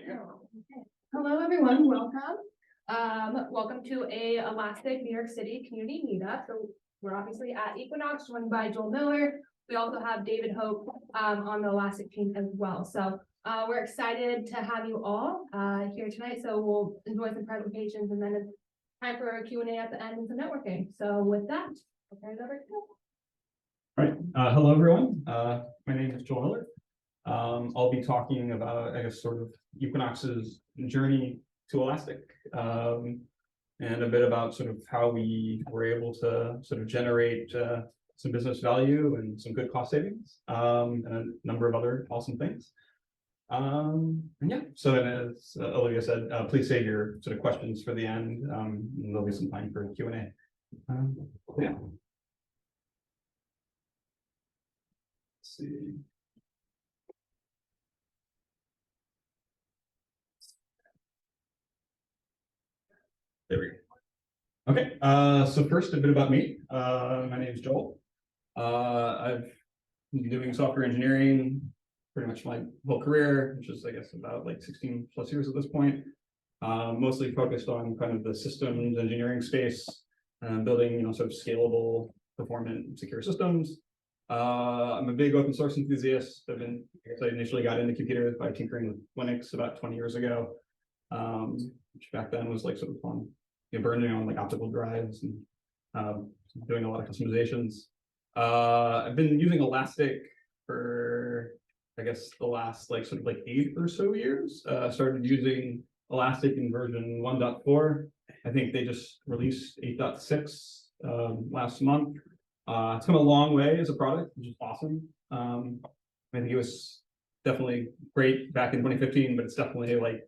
Hello, everyone. Welcome. Welcome to a Elastic New York City community meetup. So we're obviously at Equinox, joined by Joel Miller. We also have David Hope on the Elastic team as well. So we're excited to have you all here tonight. So we'll enjoy some presentations and then it's time for a Q&A at the end and some networking. So with that, I'll turn it over to you. All right. Hello, everyone. My name is Joel Miller. I'll be talking about, I guess, sort of Equinox's journey to Elastic, and a bit about sort of how we were able to sort of generate some business value and some good cost savings, and a number of other awesome things. And yeah, so as Olivia said, please save your sort of questions for the end. And there'll be some time for Q&A. Yeah. Let's see. There we go. Okay, so first a bit about me. My name is Joel. I've been doing software engineering pretty much my whole career, which is, I guess, about like 16 plus years at this point. Mostly focused on kind of the systems engineering space and building, sort of scalable, performant, secure systems. I'm a big open source enthusiast. I guess I initially got into computers by tinkering with Linux about 20 years ago. Which back then was like sort of fun, burning on like optical drives and doing a lot of customizations. I've been using Elastic for, I guess, the last like sort of like 8 or so years. Started using Elastic in version 1.4. I think they just released 8.6 last month. It's come a long way as a product, which is awesome. I think it was definitely great back in 2015, but it's definitely like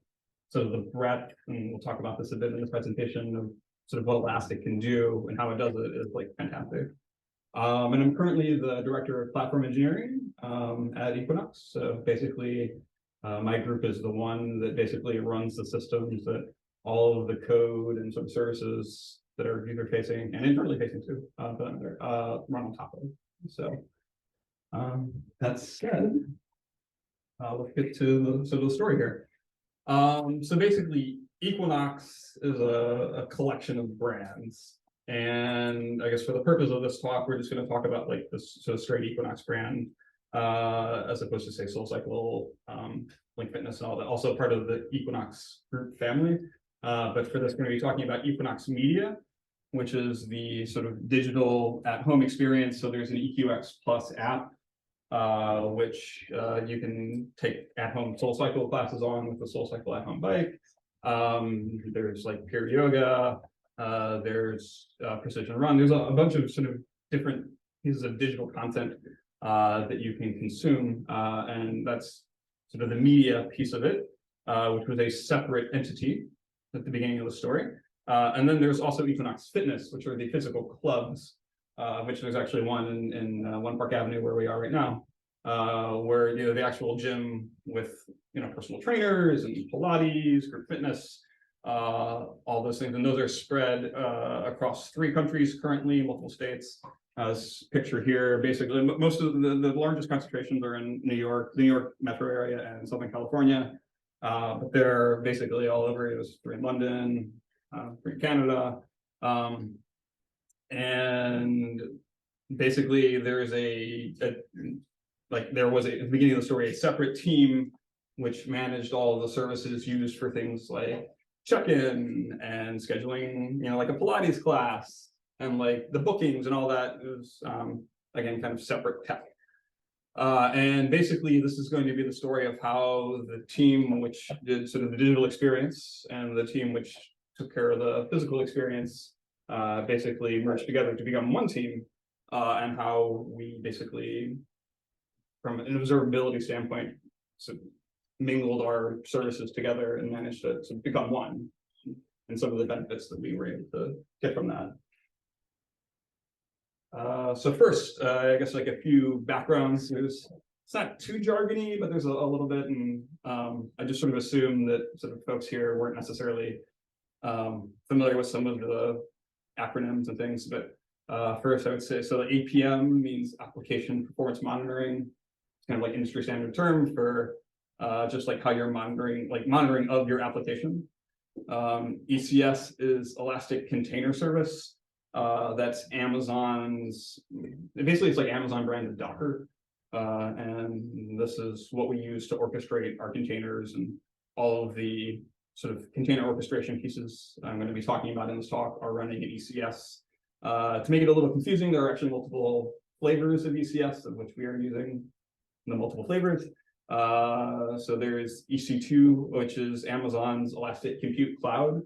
sort of the breadth, and we'll talk about this a bit in this presentation, of sort of what Elastic can do and how it does it is like fantastic. And I'm currently the director of platform engineering at Equinox. So basically, my group is the one that basically runs the systems that all of the code and sort of services that are user facing and internally facing too, run on top of. So that said, let's get to the story here. So basically, Equinox is a collection of brands. And I guess for the purpose of this talk, we're just going to talk about like this sort of straight Equinox brand, as opposed to say SoulCycle, Link Fitness, and all that. Also part of the Equinox group family. But for this, we're going to be talking about Equinox Media, which is the sort of digital at-home experience. So there's an EQX Plus app, which you can take at-home SoulCycle classes on with the SoulCycle at-home bike. There's like pure yoga. There's precision run. There's a bunch of sort of different pieces of digital content that you can consume, and that's sort of the media piece of it, which was a separate entity at the beginning of the story. And then there's also Equinox Fitness, which are the physical clubs, which there's actually one in One Park Avenue where we are right now, where the actual gym with personal trainers and Pilates, group fitness, all those things, and those are spread across 3 countries currently, multiple states. This picture here, basically, most of the largest concentrations are in New York, the New York metro area, and Southern California, but they're basically all over. They're in London, they're in Canada, and basically there's there was at the beginning of the story a separate team which managed all of the services used for things like check-in and scheduling, like a Pilates class, and like the bookings and all that. It was again kind of separate tech. And basically this is going to be the story of how the team which did sort of the digital experience and the team which took care of the physical experience basically merged together to become one team, and how we basically, from an observability standpoint, so mingled our services together and managed to become one, and some of the benefits that we were able to get from that. So first, I guess like a few backgrounds. It's not too jargony, but there's a little bit, and I just sort of assume that sort of folks here weren't necessarily familiar with some of the acronyms and things. But first, I would say, so APM means application performance monitoring. It's kind of like industry standard term for just like how you're monitoring of your application. ECS is Elastic Container Service. That's Amazon's, basically it's like Amazon branded Docker. And this is what we use to orchestrate our containers, and all of the sort of container orchestration pieces I'm going to be talking about in this talk are running in ECS. To make it a little confusing, there are actually multiple flavors of ECS, of which we are using the multiple flavors. So there's EC2, which is Amazon's Elastic Compute Cloud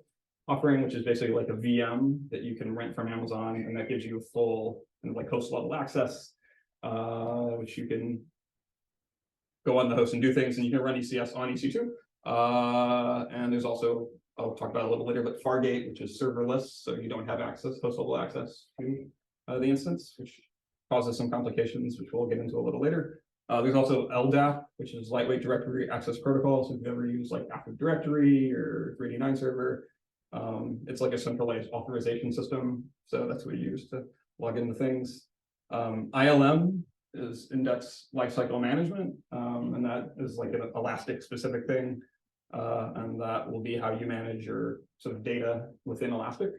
offering, which is basically like a VM that you can rent from Amazon, and that gives you a full kind of like host level access, which you can go on the host and do things, and you can run ECS on EC2. And there's also, I'll talk about it a little later, but Fargate, which is serverless, so you don't have access, host level access to the instance, which causes some complications, which we'll get into a little later. There's also LDAP, which is lightweight directory access protocol. So if you've ever used like Active Directory or 3D9 server, it's like a centralized authorization system. So that's what we use to log into things. ILM is Index Lifecycle Management, and that is like an Elastic specific thing. And that will be how you manage your sort of data within Elastic.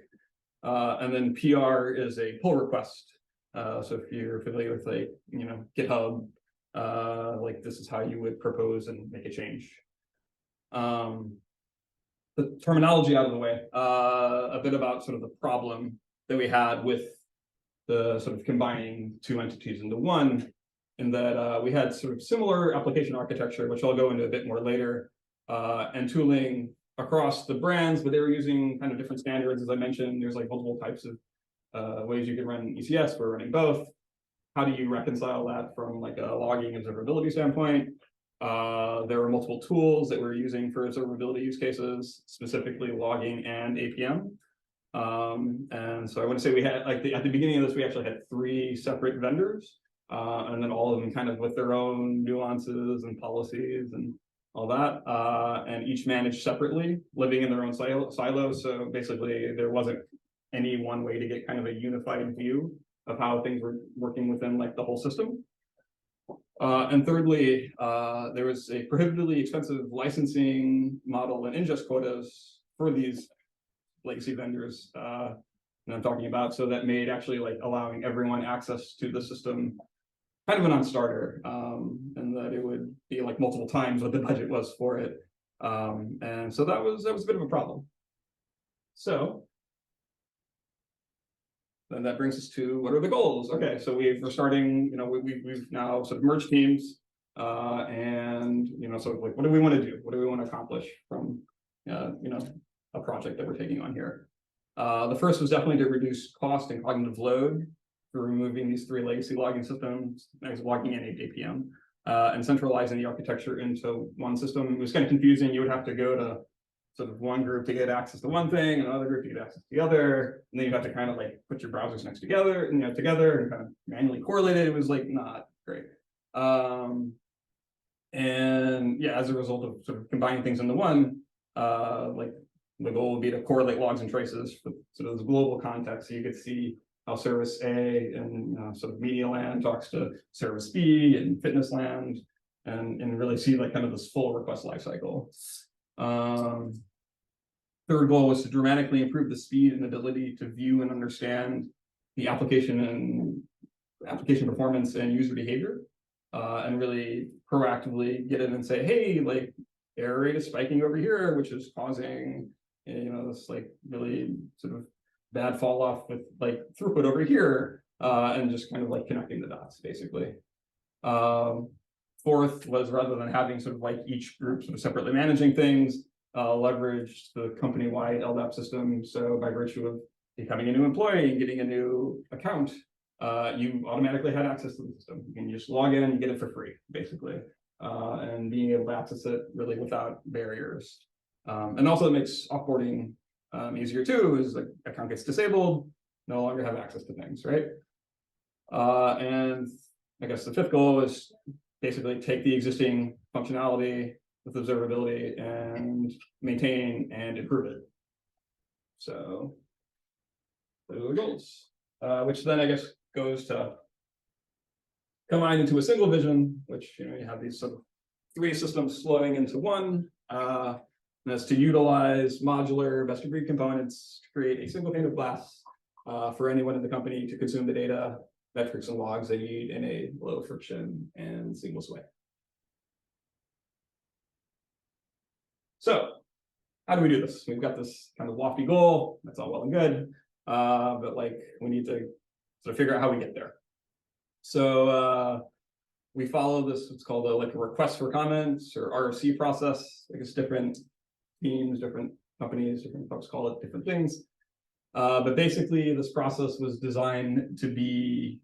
And then PR is a pull request. So if you're familiar with like, GitHub, like this is how you would propose and make a change. The terminology out of the way, a bit about sort of the problem that we had with the sort of combining two entities into one, in that we had sort of similar application architecture, which I'll go into a bit more later, and tooling across the brands, but they were using kind of different standards. As I mentioned, there's like multiple types of ways you can run ECS. We're running both. How do you reconcile that from like a logging observability standpoint? There were multiple tools that we're using for observability use cases, specifically logging and APM. And so I want to say we had like at the beginning of this, we actually had 3 separate vendors, and then all of them kind of with their own nuances and policies and all that, and each managed separately, living in their own silos. So basically, there wasn't any one way to get kind of a unified view of how things were working within like the whole system. And thirdly, there was a prohibitively expensive licensing model and ingest quotas for these legacy vendors that I'm talking about. So that made actually like allowing everyone access to the system kind of a non-starter, and that it would be like multiple times what the budget was for it. And so that was a bit of a problem. So then that brings us to what are the goals? Okay, so we're starting, we've now sort of merged teams, and sort of like what do we want to do? What do we want to accomplish from a project that we're taking on here? The first was definitely to reduce cost and cognitive load through removing these 3 legacy logging systems, logging and APM, and centralizing the architecture into one system. It was kind of confusing. You would have to go to sort of one group to get access to one thing, and another group to get access to the other, and then you have to kind of like put your browsers next together and kind of manually correlate it. It was like not great. And yeah, as a result of sort of combining things into one, like the goal would be to correlate logs and traces with sort of this global context, so you could see how service A and sort of media land talks to service B and fitness land, and really see like kind of this full request lifecycle. Third goal was to dramatically improve the speed and ability to view and understand the application performance and user behavior, and really proactively get in and say, hey, like error rate is spiking over here, which is causing this like really sort of bad fall off with like throughput over here, and just kind of like connecting the dots basically. Fourth was, rather than having sort of like each group sort of separately managing things, leverage the company-wide LDAP system. So by virtue of becoming a new employee and getting a new account, you automatically had access to the system. You can just log in and get it for free, basically, and being able to access it really without barriers. And also it makes offboarding easier too, is like account gets disabled, no longer have access to things, right? And I guess the 5th goal is basically take the existing functionality with observability and maintain and improve it. So those are the goals, which then I guess goes to combine into a single vision, which you have these sort of three systems flowing into one. And that's to utilize modular best-of-breed components to create a single pane of glass for anyone in the company to consume the data, metrics, and logs they need in a low friction and seamless way. So how do we do this? We've got this kind of lofty goal. That's all well and good. But like we need to sort of figure out how we get there. So we follow this, it's called a request for comments or RFC process. I guess different teams, different companies, different folks call it different things. But basically this process was designed to be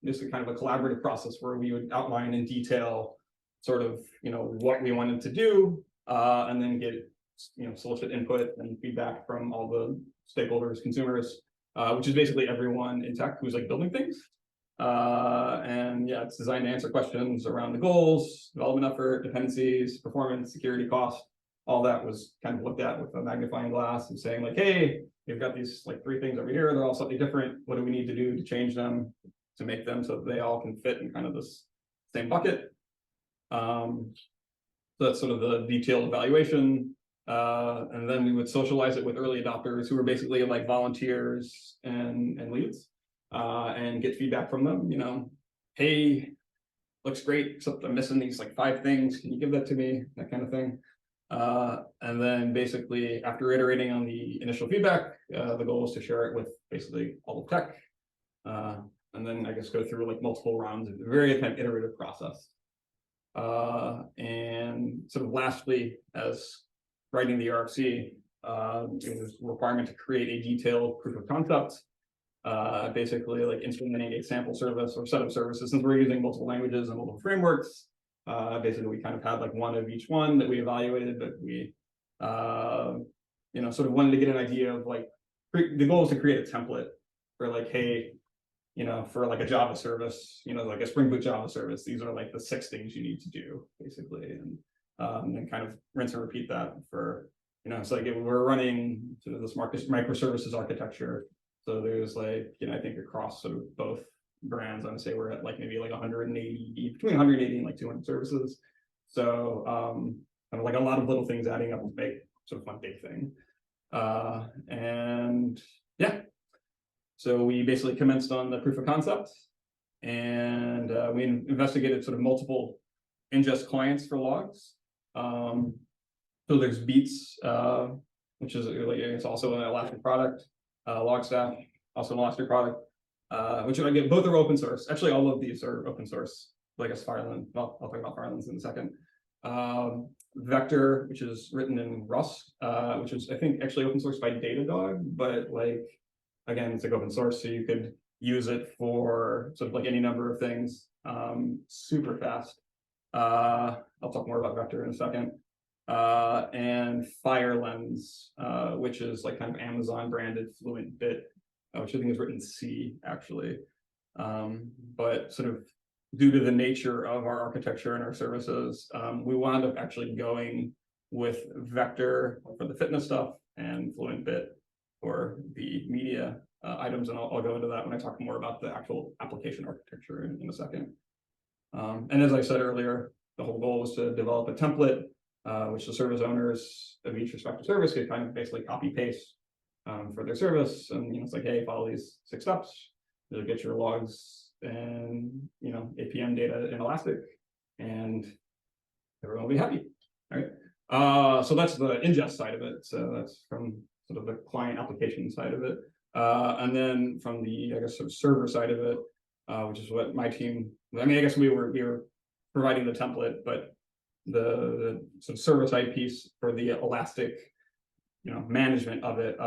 just a kind of a collaborative process where we would outline in detail sort of, what we wanted to do, and then get, solicit input and feedback from all the stakeholders, consumers, which is basically everyone in tech who's like building things. And yeah, it's designed to answer questions around the goals, development effort, dependencies, performance, security, cost. All that was kind of looked at with a magnifying glass and saying like, hey, we've got these like three things over here. They're all slightly different. What do we need to do to change them, to make them so that they all can fit in kind of this same bucket? So that's sort of the detailed evaluation. And then we would socialize it with early adopters who were basically like volunteers and leads, and get feedback from them, hey, looks great, except I'm missing these like 5 things. Can you give that to me? That kind of thing. And then basically after iterating on the initial feedback, the goal was to share it with basically all of tech. And then I guess go through like multiple rounds of a very kind of iterative process. And sort of lastly, as writing the RFC, it was a requirement to create a detailed proof of concept, basically like implementing a sample service or set of services. Since we're using multiple languages and multiple frameworks, basically we kind of had like one of each one that we evaluated, but we sort of wanted to get an idea of like, the goal is to create a template for like, hey, for like a Java service, like a Spring Boot Java service, these are like the 6 things you need to do basically. And then kind of rinse and repeat that for, it's like we're running sort of this microservices architecture. So there's like, I think across sort of both brands, I would say we're at like maybe like 180, between 180 and like 200 services. So kind of like a lot of little things adding up to make sort of one big thing. And yeah, so we basically commenced on the proof of concept, and we investigated sort of multiple ingest clients for logs. So there's Beats, which is it's also an Elastic product. Logstaff, also an Elastic product, which I get both are open source. Actually, all of these are open source. I guess Fireland. Well, I'll talk about Firelands in a second. Vector, which is written in Rust, which is I think actually open source by Datadog, but like again, it's like open source, so you could use it for sort of like any number of things, super fast. I'll talk more about Vector in a second. And Firelens, which is like kind of Amazon branded Fluent Bit, which I think is written in C actually. But sort of due to the nature of our architecture and our services, we wound up actually going with Vector for the fitness stuff and Fluent Bit for the media items. And I'll go into that when I talk more about the actual application architecture in a second. And as I said earlier, the whole goal was to develop a template which the service owners of each respective service could kind of basically copy paste for their service. And it's like, hey, follow these 6 steps, you'll get your logs and APM data in Elastic, and everyone will be happy. All right. So that's the ingest side of it. So that's from sort of the client application side of it. And then from the, I guess, sort of server side of it, which is what my team, I guess we were providing the template, but the sort of server side piece for the Elastic, management of it,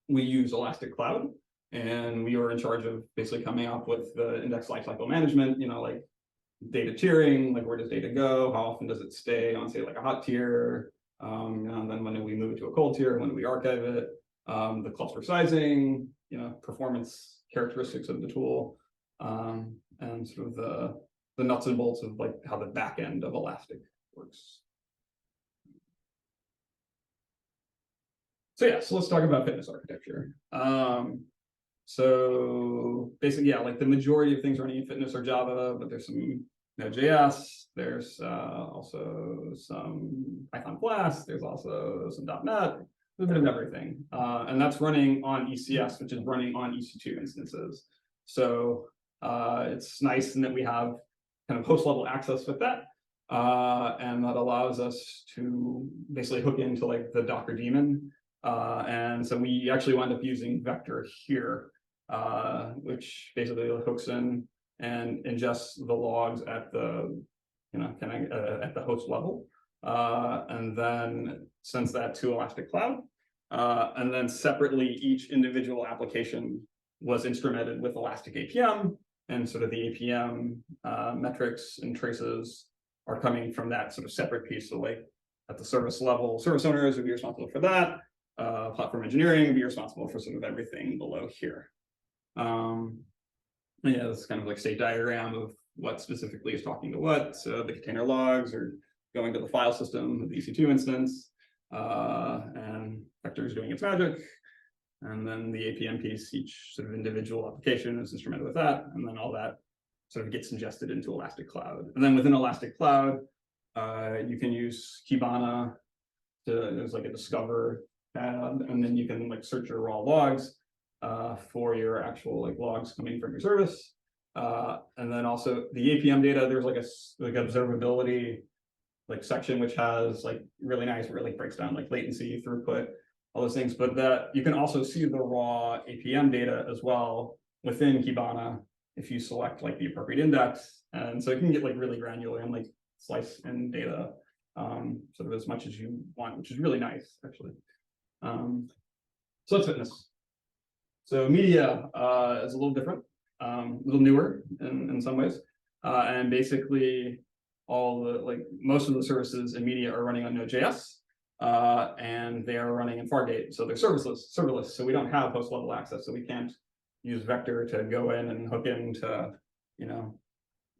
we use Elastic Cloud, and we were in charge of basically coming up with the index lifecycle management, like data tiering, like where does data go, how often does it stay on, say, like a hot tier, and then when do we move it to a cold tier, when do we archive it, the cluster sizing, performance characteristics of the tool, and sort of the nuts and bolts of like how the back end of Elastic works. So yeah, so let's talk about fitness architecture. So basically, yeah, like the majority of things running in fitness are Java, but there's some Node.js. There's also some Python Flask. There's also some .NET. A bit of everything, and that's running on ECS, which is running on EC2 instances. So it's nice in that we have kind of host level access with that, and that allows us to basically hook into like the Docker daemon. And so we actually wound up using Vector here, which basically hooks in and ingests the logs at the at the host level, and then sends that to Elastic Cloud. And then separately, each individual application was instrumented with Elastic APM, and sort of the APM metrics and traces are coming from that sort of separate piece. So like at the service level, service owners would be responsible for that. Platform engineering would be responsible for sort of everything below here. Yeah, this is kind of like state diagram of what specifically is talking to what. So the container logs are going to the file system of the EC2 instance, and Vector is doing its magic. And then the APM piece, each sort of individual application is instrumented with that. And then all that sort of gets ingested into Elastic Cloud. And then within Elastic Cloud, you can use Kibana there's like a discover tab, and then you can like search your raw logs for your actual like logs coming from your service. And then also the APM data, there's like a observability like section which has like really nice, where it like breaks down like latency, throughput, all those things. But that you can also see the raw APM data as well within Kibana if you select like the appropriate index. And so you can get like really granular and like slice in data sort of as much as you want, which is really nice actually. So that's fitness. So media is a little different, a little newer in some ways, and basically all the like most of the services in media are running on Node.js, and they are running in Fargate, so they're serverless. So we don't have host level access, so we can't use Vector to go in and hook into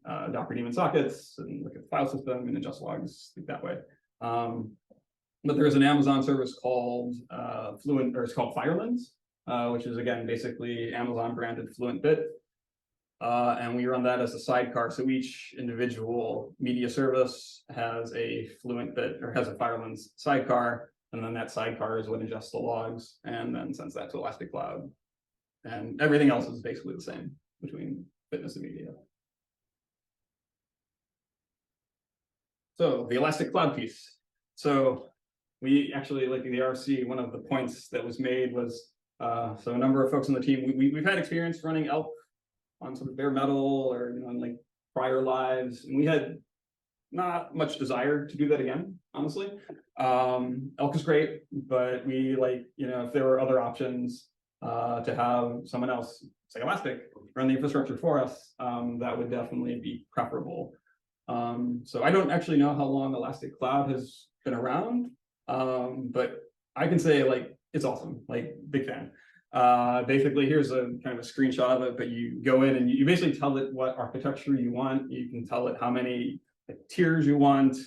Docker daemon sockets and look at the file system and adjust logs that way. But there's an Amazon service called Fluent, or it's called Firelens, which is again basically Amazon branded Fluent Bit. And we run that as a sidecar. So each individual media service has a Fluent Bit or has a Firelens sidecar, and then that sidecar is what ingests the logs and then sends that to Elastic Cloud. And everything else is basically the same between fitness and media. So the Elastic Cloud piece. So we actually, like the RC, one of the points that was made was, so a number of folks on the team, we've had experience running Elk on sort of bare metal or in like prior lives, and we had not much desire to do that again, honestly. Elk is great, but we like, if there were other options to have someone else, say Elastic, run the infrastructure for us, that would definitely be preferable. So I don't actually know how long Elastic Cloud has been around, but I can say like it's awesome, like big fan. Basically, here's a kind of a screenshot of it, but you go in and you basically tell it what architecture you want. You can tell it how many tiers you want,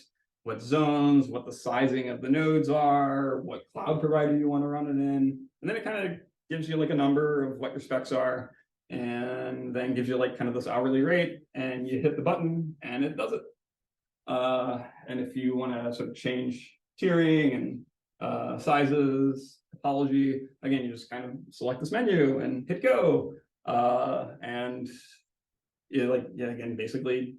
what zones, what the sizing of the nodes are, what cloud provider you want to run it in. And then it kind of gives you like a number of what your specs are, and then gives you like kind of this hourly rate, and you hit the button and it does it. And if you want to sort of change tiering and sizes, topology, again, you just kind of select this menu and hit go, and it again basically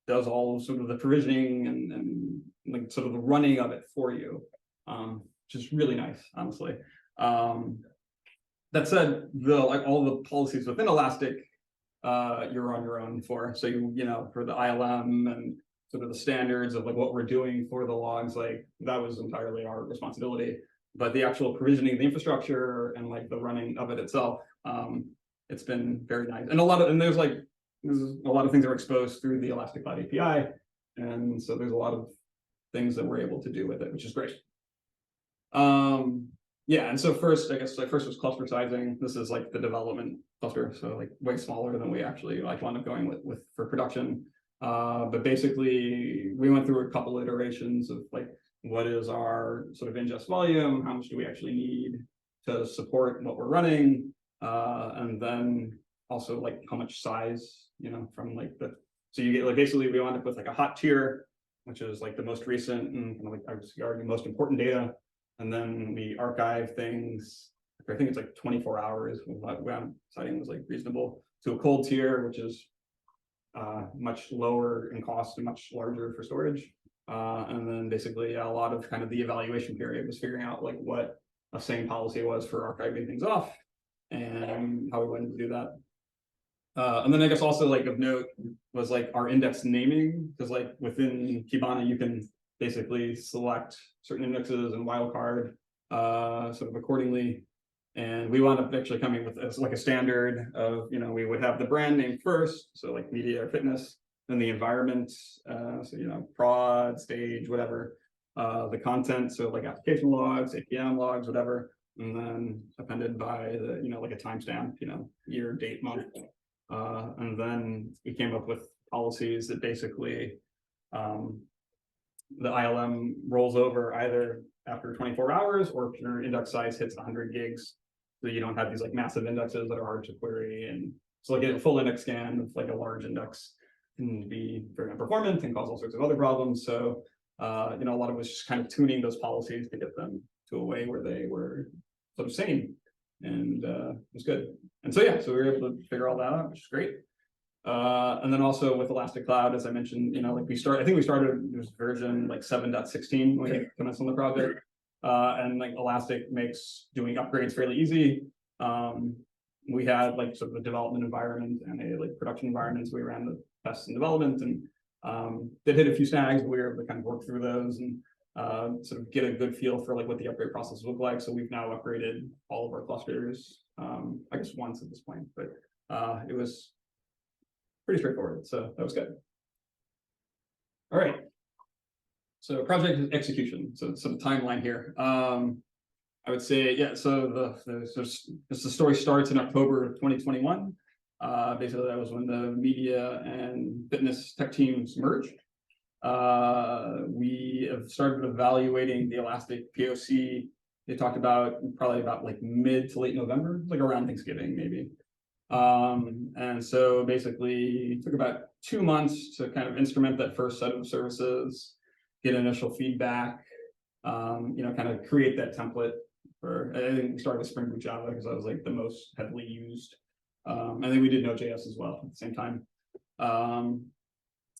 does all sort of the provisioning and like sort of the running of it for you, which is really nice, honestly. That said, all the policies within Elastic, you're on your own for. So for the ILM and sort of the standards of like what we're doing for the logs, like that was entirely our responsibility. But the actual provisioning of the infrastructure and like the running of it itself, it's been very nice. And there's a lot of things that are exposed through the Elastic Cloud API, and so there's a lot of things that we're able to do with it, which is great. Yeah, and so first was cluster sizing. This is like the development cluster, so like way smaller than we actually like wound up going with for production. But basically, we went through a couple iterations of like, what is our sort of ingest volume? How much do we actually need to support what we're running? And then also like how much size, from like the So you get like, basically we wound up with like a hot tier, which is like the most recent and kind of like I would argue most important data. And then we archive things. I think it's like 24 hours. Citing was like reasonable, to a cold tier, which is much lower in cost and much larger for storage. And then basically a lot of kind of the evaluation period was figuring out like what a sane policy was for archiving things off and how we went to do that. And then I guess also like of note was like our index naming, because like within Kibana you can basically select certain indexes and wildcard sort of accordingly. And we wound up actually coming with as like a standard of, you know, we would have the brand name first, so like media or fitness, then the environment, so you know, prod, stage, whatever, the content, so like application logs, APM logs, whatever, and then appended by the, you know, like a timestamp, you know, year, date, month. And then we came up with policies that basically the ILM rolls over either after 24 hours or if your index size hits 100 gigs. So you don't have these like massive indexes that are hard to query. And so like a full index scan of like a large index can be very unperformant and cause all sorts of other problems. So you know, a lot of it was just kind of tuning those policies to get them to a way where they were sort of sane. And it was good. And so yeah, so we were able to figure all that out, which is great. And then also with Elastic Cloud, as I mentioned, you know, like I think we started, it was version like 7.16 when we commenced on the project. And like Elastic makes doing upgrades fairly easy. We had like sort of a development environment and a like production environment. So we ran the tests and development and did hit a few snags, but we were able to kind of work through those and sort of get a good feel for like what the upgrade process looked like. So we've now upgraded all of our clusters, I guess once at this point, but it was pretty straightforward. So that was good. All right. So project execution. So the timeline here. I would say, yeah, so the story starts in October of 2021. Basically, that was when the media and fitness tech teams merged. We have started evaluating the Elastic POC. They talked about probably about like mid to late November, like around Thanksgiving, maybe. And so basically it took about 2 months to kind of instrument that first set of services, get initial feedback, you know, kind of create that template for, I think we started with Spring Boot Java because that was like the most heavily used. And then we did Node.js as well at the same time.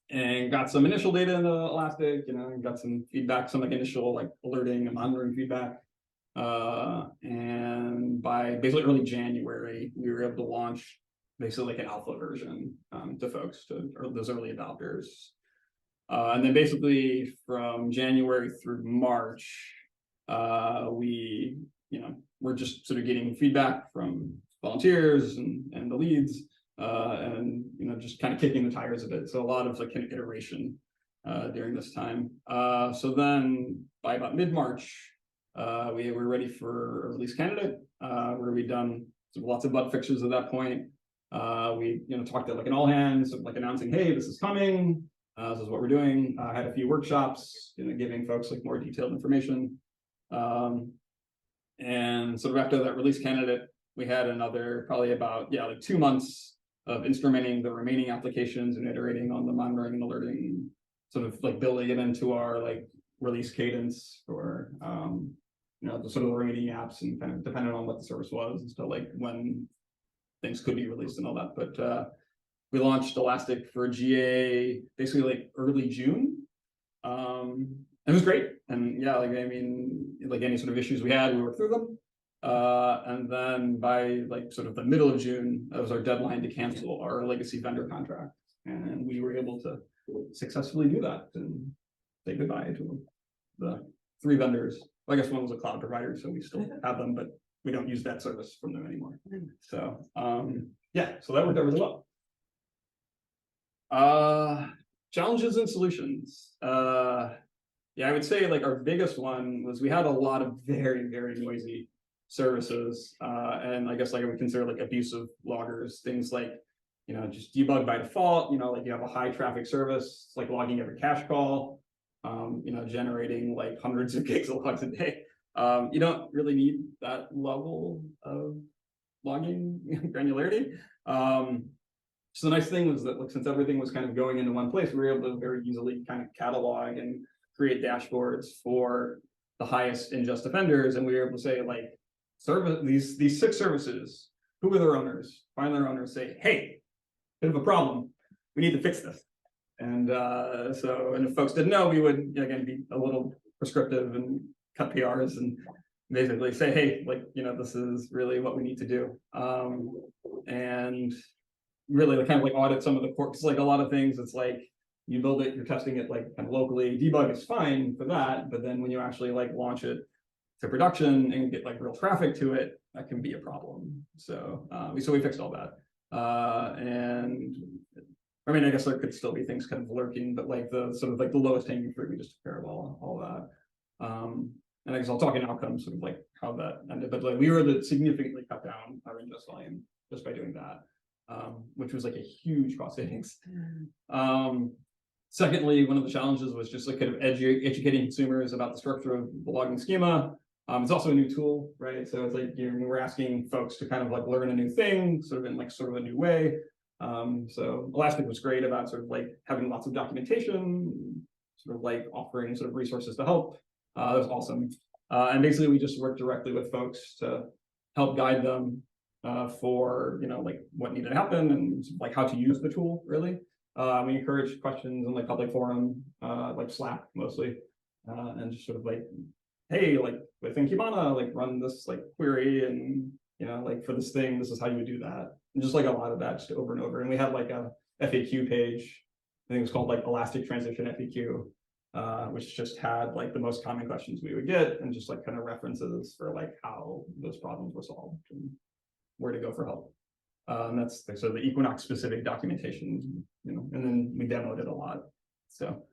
And got some initial data in the Elastic, you know, and got some feedback, some like initial like alerting and monitoring feedback. And by basically early January, we were able to launch basically like an alpha version to folks, to those early adopters. And then basically from January through March, we, you know, we're just sort of getting feedback from volunteers and the leads, and, you know, just kind of kicking the tires a bit. So a lot of like kind of iteration during this time. So then by about mid-March, we were ready for a release candidate, where we'd done lots of bug fixes at that point. We, you know, talked at like an all hands, like announcing, hey, this is coming. This is what we're doing. I had a few workshops, you know, giving folks like more detailed information. And sort of after that release candidate, we had another probably about, yeah, like 2 months of instrumenting the remaining applications and iterating on the monitoring and alerting, sort of like building it into our like release cadence for, you know, the sort of the remaining apps and kind of depending on what the service was as to like when things could be released and all that. But we launched Elastic for GA basically like early June. It was great. And yeah, like, I mean, like any sort of issues we had, we worked through them. And then by like sort of the middle of June, that was our deadline to cancel our legacy vendor contract. And we were able to successfully do that and say goodbye to the 3 vendors. Well, I guess one was a cloud provider, so we still have them, but we don't use that service from them anymore. So yeah, so that worked out really well. Challenges and solutions. Yeah, I would say like our biggest one was we had a lot of very, very noisy services. And I guess like I would consider like abusive loggers, things like, you know, just debug by default, you know, like you have a high traffic service, it's like logging every cache call, you know, generating like hundreds of gigs of logs a day. You don't really need that level of logging granularity. So the nice thing was that, like, since everything was kind of going into one place, we were able to very easily kind of catalog and create dashboards for the highest ingest offenders, and we were able to say, like, service these 6 services, who are their owners, find their owners, say, hey, bit of a problem, we need to fix this. And and if folks didn't know, we would again be a little prescriptive and cut PRs and basically say, hey, like, this is really what we need to do. And really kind of like audit some of the core, because like a lot of things, it's like you build it, you're testing it like kind of locally, debug is fine for that, but then when you actually like launch it to production and get like real traffic to it, that can be a problem. So we fixed all that. And I mean, I guess there could still be things kind of lurking, but like the sort of like the lowest hanging fruit, we just took care of all that. And I guess I'll talk in outcomes, sort of like how that ended, but like we were able to significantly cut down our ingest volume just by doing that, which was like a huge cost savings. Secondly, one of the challenges was just like kind of educating consumers about the structure of the logging schema. It's also a new tool, right? So it's like we're asking folks to kind of like learn a new thing, sort of in like sort of a new way. So Elastic was great about sort of like having lots of documentation, sort of like offering sort of resources to help. That was awesome. And basically we just worked directly with folks to help guide them for, like what needed to happen and like how to use the tool, really. We encouraged questions in like public forum, like Slack mostly, and just sort of like, hey, like within Kibana, like run this like query and, like for this thing, this is how you would do that. And just like a lot of that just over and over. And we had like a FAQ page, I think it was called like Elastic Transition FAQ, which just had like the most common questions we would get and just like kind of references for like how those problems were solved and where to go for help. And that's so the Equinox specific documentation, and then we demoed it a lot. So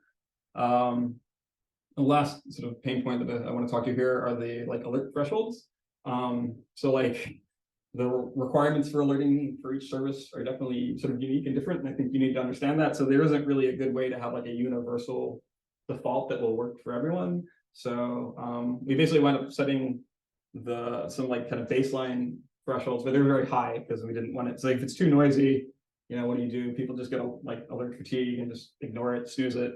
the last sort of pain point that I want to talk to here are the like alert thresholds. So like the requirements for alerting for each service are definitely sort of unique and different, and I think you need to understand that. So there isn't really a good way to have like a universal default that will work for everyone. So we basically wound up setting some like kind of baseline thresholds, but they're very high because we didn't want it. So if it's too noisy, what do? People just get like alert fatigue and just ignore it, snooze it.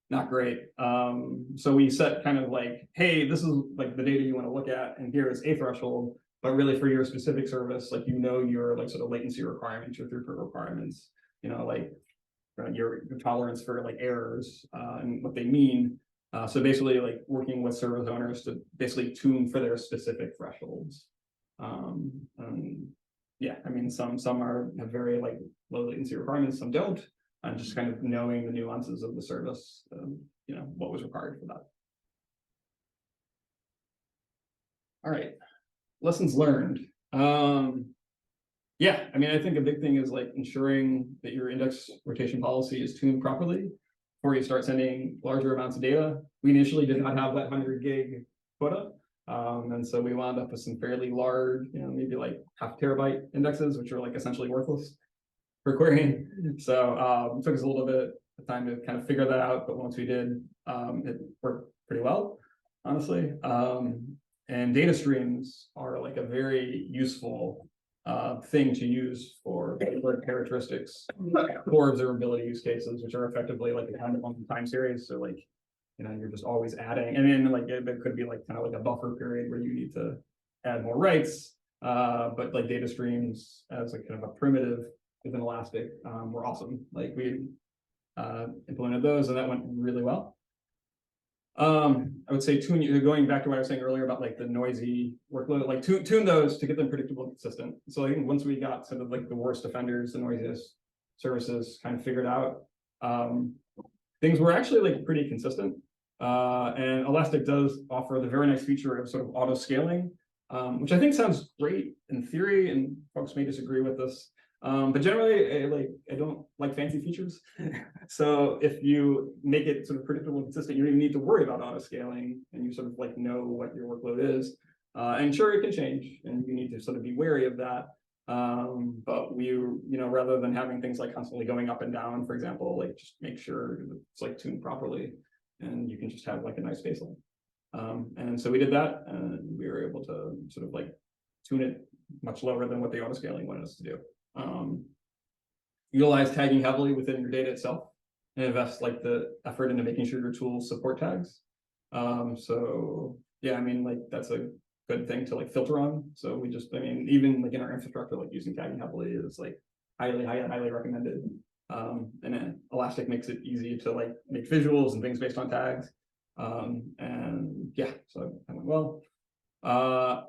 Not great. So we set kind of like, hey, this is like the data you want to look at, and here is a threshold, but really for your specific service, like your like sort of latency requirements, your throughput requirements, like your tolerance for like errors and what they mean. So basically like working with service owners to basically tune for their specific thresholds. Yeah, I mean, some have very like low latency requirements, some don't, and just kind of knowing the nuances of the service, what was required for that. All right, lessons learned. Yeah, I mean, I think a big thing is like ensuring that your index rotation policy is tuned properly before you start sending larger amounts of data. We initially did not have that 100 gig quota. And so we wound up with some fairly large, maybe like 0.5 terabyte indexes, which are like essentially worthless for querying. So it took us a little bit of time to kind of figure that out, but once we did, it worked pretty well, honestly. And data streams are like a very useful thing to use for characteristics, core observability use cases, which are effectively like a time series. So like, you're just always adding, and then like it could be like kind of like a buffer period where you need to add more writes. But like data streams as a kind of a primitive within Elastic were awesome. Like we implemented those, and that went really well. I would say going back to what I was saying earlier about like the noisy workload, like tune those to get them predictable and consistent. So I think once we got sort of like the worst offenders, the noisiest services kind of figured out, things were actually like pretty consistent. And Elastic does offer the very nice feature of sort of auto scaling, which I think sounds great in theory, and folks may disagree with this. But generally, I don't like fancy features. So if you make it sort of predictable and consistent, you don't even need to worry about auto scaling, and you sort of like know what your workload is. And sure, it can change, and you need to sort of be wary of that. But rather than having things like constantly going up and down, for example, like just make sure it's like tuned properly, and you can just have like a nice baseline. And so we did that, and we were able to sort of like tune it much lower than what the auto scaling wanted us to do. utilize tagging heavily within your data itself and invest like the effort into making sure your tools support tags. So yeah, I mean, like that's a good thing to like filter on. So we just, I mean, even like in our infrastructure, like using tagging heavily is like highly recommended. And then Elastic makes it easy to like make visuals and things based on tags. And yeah, so that went well.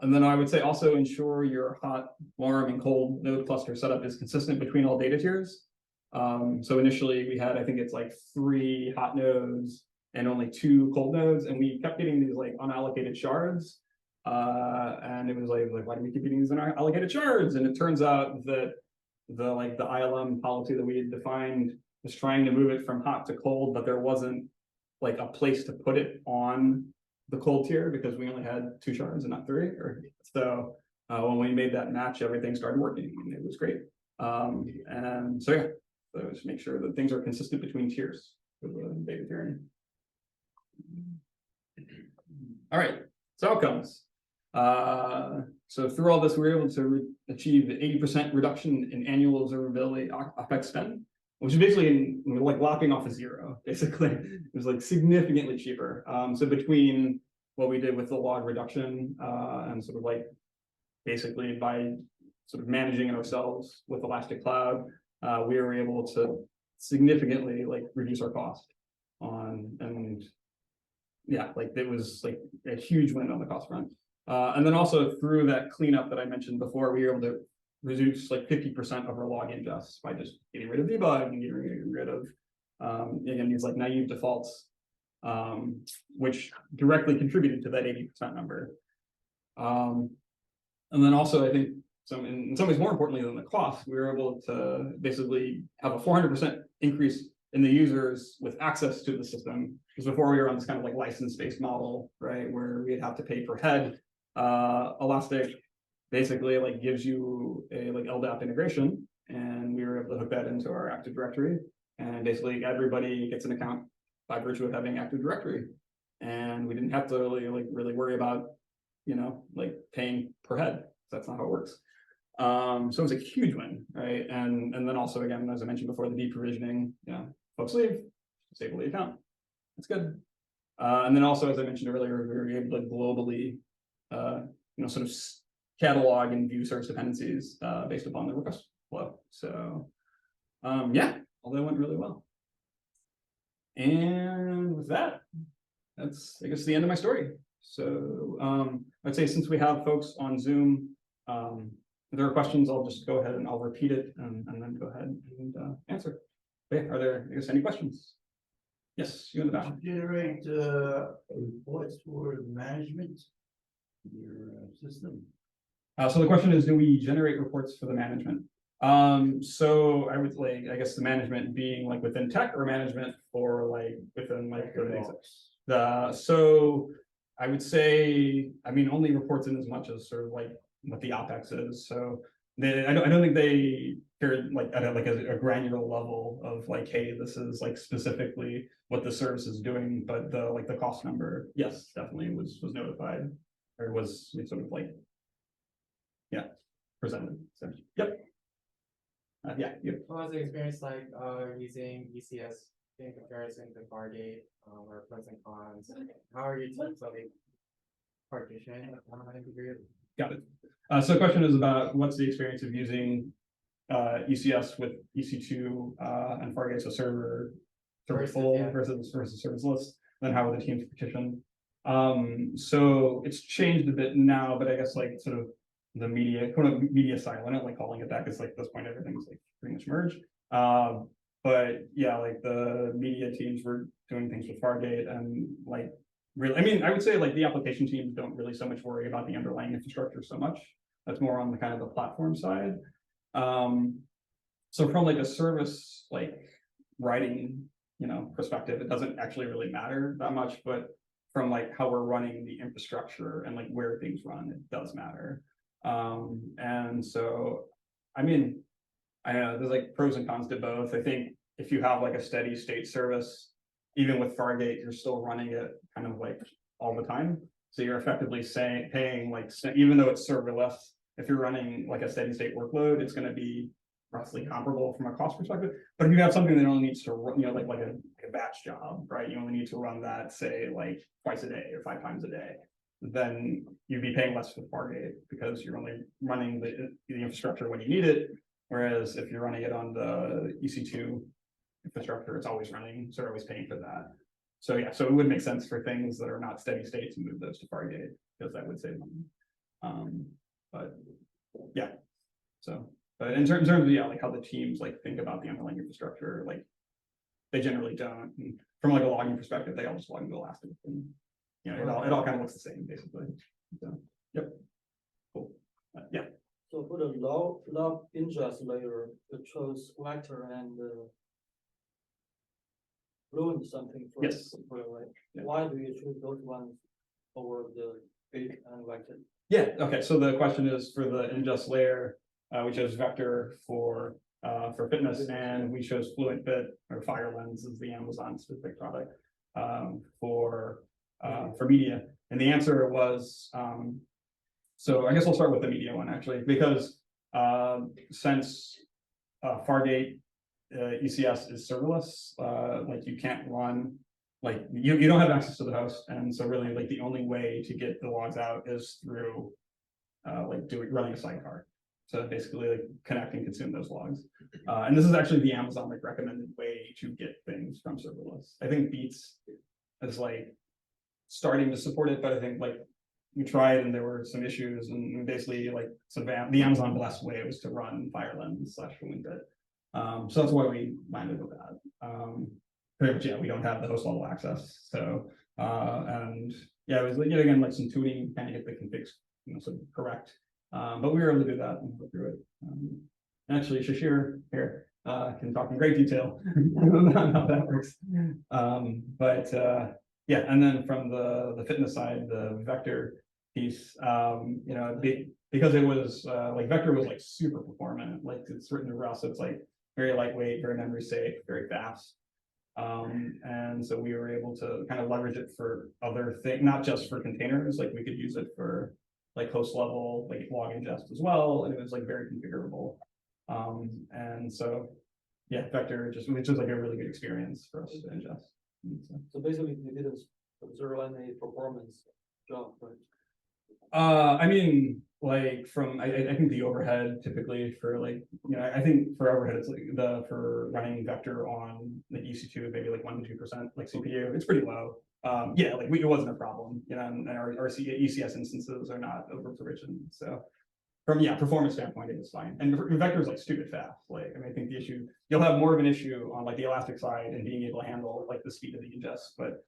And then I would say also ensure your hot, warm, and cold node cluster setup is consistent between all data tiers. So initially we had, I think it's like 3 hot nodes and only 2 cold nodes, and we kept getting these like unallocated shards. And it was like, why do we keep getting these unallocated shards? And it turns out that the ILM policy that we had defined was trying to move it from hot to cold, but there wasn't like a place to put it on the cold tier because we only had 2 shards and not 3. So when we made that match, everything started working and it was great. And so yeah, so just make sure that things are consistent between tiers for the data tiering. All right, so outcomes. So through all this, we were able to achieve 80% reduction in annual observability OpEx spend, which is basically like lopping off a 0. Basically, it was like significantly cheaper. So between what we did with the log reduction and sort of like basically by sort of managing it ourselves with Elastic Cloud, we were able to significantly like reduce our cost on, and yeah, like it was like a huge win on the cost front. And then also through that cleanup that I mentioned before, we were able to reduce like 50% of our log ingests by just getting rid of debug and getting rid of, again, these like naive defaults, which directly contributed to that 80% number. And then also, I think, in some ways more importantly than the cost, we were able to basically have a 400% increase in the users with access to the system. Because before we were on this kind of like license-based model, right, where we'd have to pay per head. Elastic basically like gives you a like LDAP integration, and we were able to hook that into our Active Directory, and basically everybody gets an account by virtue of having Active Directory, and we didn't have to really worry about like paying per head. That's not how it works. So it was a huge win, right? And then also again, as I mentioned before, the deprovisioning, folks leave, disable the account. That's good. And then also, as I mentioned earlier, we were able to globally, sort of catalog and view service dependencies based upon the request flow. So yeah, all that went really well. And with that, that's, I guess, the end of my story. So I'd say since we have folks on Zoom, if there are questions, I'll just go ahead and I'll repeat it and then go ahead and answer. Okay, are there, I guess, any questions? Yes, you in the back. Generate reports for the management in your system. So the question is, do we generate reports for the management? So I would I guess the management being like within tech, or management for like within like the so I would say, I mean, only reports in as much as sort of like what the OpEx is. So I don't think they care like at a granular level of like, hey, this is like specifically what the service is doing, but the cost number, yes, definitely was notified, or was sort of like, yeah, presented. So yep. Yeah. What was the experience like using ECS in comparison to Fargate, or pros and cons? How are your teams like partition integrated? Got it. So the question is about what's the experience of using ECS with EC2 and Fargate, so server full versus serviceless, then how are the teams partitioned? So it's changed a bit now, but I guess like sort of the media silo. I don't like calling it that because like at this point everything's like pretty much merged. But yeah, like the media teams were doing things with Fargate, and like really, I mean, I would say like the application teams don't really so much worry about the underlying infrastructure so much. That's more on the kind of the platform side. So from like a service like writing, perspective, it doesn't actually really matter that much, but from like how we're running the infrastructure and like where things run, it does matter. And so, I mean, I know there's like pros and cons to both. I think if you have like a steady state service, even with Fargate, you're still running it kind of like all the time. So you're effectively paying like, even though it's serverless, if you're running like a steady state workload, it's going to be roughly comparable from a cost perspective. But if you have something that only needs to run, like a batch job, right? You only need to run that, say, like twice a day or 5 times a day, then you'd be paying less for Fargate because you're only running the infrastructure when you need it. Whereas if you're running it on the EC2 infrastructure, it's always running, so you're always paying for that. So yeah, so it would make sense for things that are not steady state to move those to Fargate because that would save money. But yeah, so but in terms of yeah, like how the teams like think about the underlying infrastructure, like they generally don't. And from like a logging perspective, they all just log into Elastic, and you know it all kind of looks the same basically. So yep, cool. Yeah. So for the log ingest layer, it chose vector and Fluent something for Yes. right? Yeah. Why do you choose those ones over the big and vector? Yeah, okay, so the question is for the ingest layer, we chose vector for fitness, and we chose Fluent Fit or FireLens is the Amazon specific product for media. And the answer was so I guess I'll start with the media one actually, because since Fargate ECS is serverless, like you can't run, like you don't have access to the host, and so really like the only way to get the logs out is through running a sidecar. So basically like connect and consume those logs. And this is actually the Amazon like recommended way to get things from serverless. I think Beats is like starting to support it, but I think like we tried and there were some issues, and basically like so the Amazon blessed way was to run FireLens / Fluent Fit. So that's why we landed with that. Pretty much, yeah, we don't have the host level access. So and yeah, it was like, again, like some tuning, kind of get the configs, sort of correct. But we were able to do that and go through it. Actually, Shashir here can talk in great detail about how that works. Yeah, and then from the fitness side, the vector piece, because it was like vector was like super performant, like it's written in Rust, so it's like very lightweight, very memory safe, very fast. And so we were able to kind of leverage it for other things, not just for containers, like we could use it for like host level, like log ingest as well. And it was like very configurable. And so yeah, vector just like a really good experience for us to ingest. So basically you didn't observe any performance drop, right? I mean, like from I think the overhead typically for like, I think for overhead it's like for running vector on the EC2 maybe like 1 to 2% like CPU, it's pretty low. Yeah, like it wasn't a problem, and our ECS instances are not over provisioned. So from performance standpoint, it was fine. And vector is like stupid fast. Like I think the issue, you'll have more of an issue on like the Elastic side and being able to handle like the speed of the ingest, but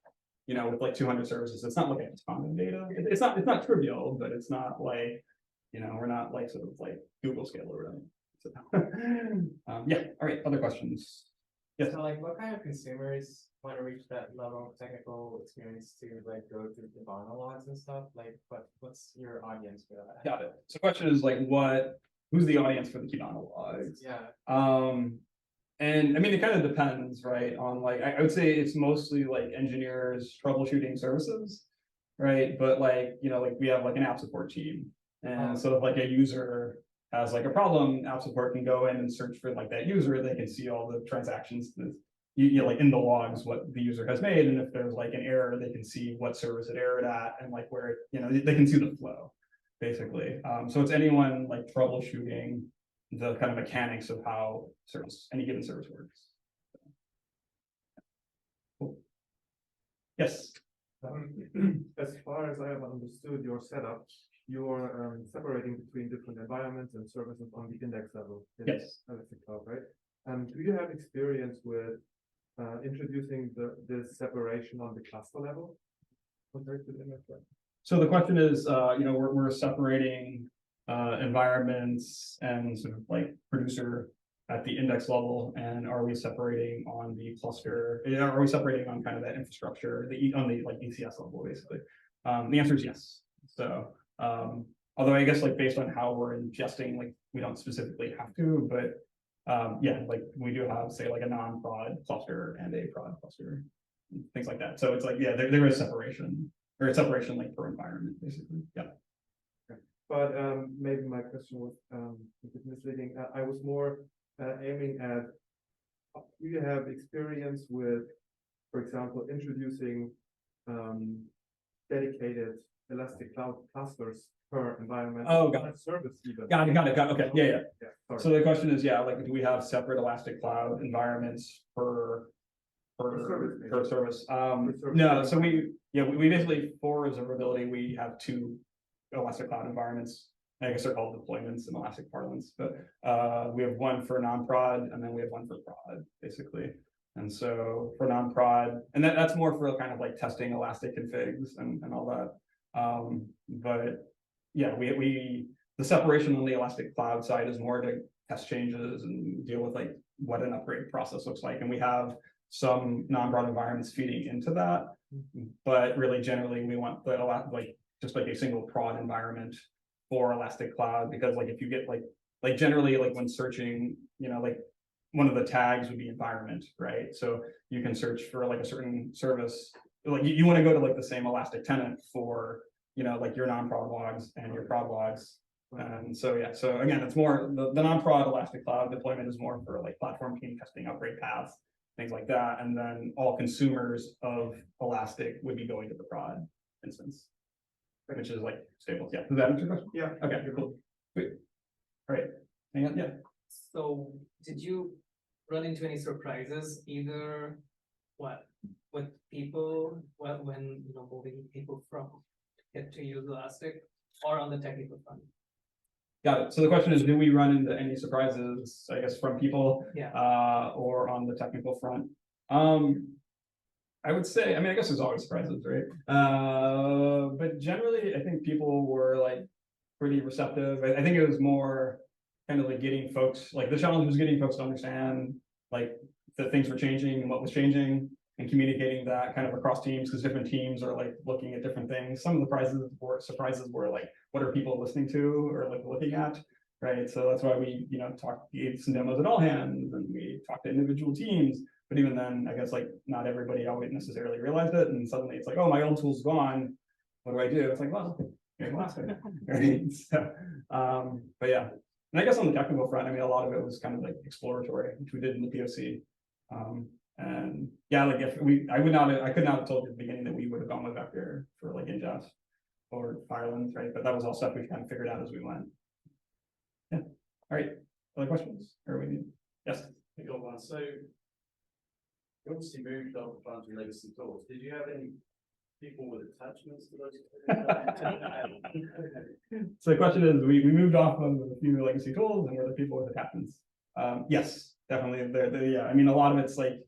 with like 200 services, it's not looking at ton of data. It's not trivial, but it's not like, we're not like sort of like Google scale or whatever. So, yeah. All right. Other questions? Yes. So like what kind of consumers want to reach that level of technical experience to like go through the Kibana logs and stuff? Like what's your audience for that? Got it. So the question is like who's the audience for the Kibana logs? Yeah. And I mean, it kind of depends, right? On like, I would say it's mostly like engineers troubleshooting services, right? But like, like we have like an app support team. And so if like a user has like a problem, app support can go in and search for like that user. They can see all the transactions that like in the logs, what the user has made. And if there's like an error, they can see what service it errored at and like where, they can see the flow basically. So it's anyone like troubleshooting the kind of mechanics of how any given service works. Cool. Yes. As far as I have understood your setup, you're separating between different environments and services on the index level. Yes. Elastic Cloud, right? Do you have experience with introducing this separation on the cluster level compared to the index level? So the question is, we're separating environments and sort of like producer at the index level, and are we separating on the cluster? Are we separating on kind of that infrastructure, on the like ECS level, basically? The answer is yes. So, although I guess like based on how we're ingesting, like we don't specifically have to, but yeah, like we do have say like a non-prod cluster and a prod cluster, things like that. So it's like there is separation, or a separation like per environment, basically. Yeah. But maybe my question was a bit misleading. I was more aiming at, do you have experience with, for example, introducing dedicated Elastic Cloud clusters per environment? Oh, got it. Service even. Got it. Okay. Yeah. Sorry. So the question is, yeah, like, do we have separate Elastic Cloud environments per service? No. So we basically, for observability, we have two Elastic Cloud environments. I guess they're called deployments in Elastic parlance, but we have one for non-prod, and then we have one for prod, basically. And so for non-prod, and that's more for kind of like testing Elastic configs and all that. But yeah, the separation on the Elastic Cloud side is more to test changes and deal with like what an upgrade process looks like. And we have some non-prod environments feeding into that, but really generally we want the just like a single prod environment for Elastic Cloud, because like if you get like generally like when searching, like one of the tags would be environment, right? So you can search for like a certain service, like you want to go to like the same Elastic tenant for like your non-prod logs and your prod logs. And so yeah, so again, it's more the non-prod Elastic Cloud deployment is more for like platform team testing, upgrade paths, things like that. And then all consumers of Elastic would be going to the prod instance, which is like stable. Yeah, does that answer your question? Yeah. Okay, cool. Sweet. All right. Hang on. Yeah. So did you run into any surprises either with people when moving people from get to use Elastic or on the technical front? Got it. So the question is, do we run into any surprises, I guess, from people or on the technical front? I would say, I guess there's always surprises, right? But generally, I think people were like pretty receptive. I think it was more kind of like getting folks, like the challenge was getting folks to understand like that things were changing and what was changing, and communicating that kind of across teams, because different teams are like looking at different things. Some of the surprises were like, what are people listening to or like looking at, right? So that's why we, gave some demos at all hands, and we talked to individual teams. But even then, I guess like not everybody always necessarily realized it, and suddenly it's like, oh, my old tool's gone. What do I do? It's like, well, you're Elastic, right? So, but yeah, and I guess on the technical front, a lot of it was kind of like exploratory, which we did in the POC. And yeah, like if I could not have told you at the beginning that we would have gone with vector for like ingest or Firelands, right? But that was all stuff we kind of figured out as we went. Yeah. All right. Other questions? Or we need? Yes. I got one. So you obviously moved off a bunch of legacy tools. Did you have any people with attachments to those? So the question is, we moved off of a few legacy tools, and were there people with attachments? Yes, definitely. Yeah, a lot of it's like,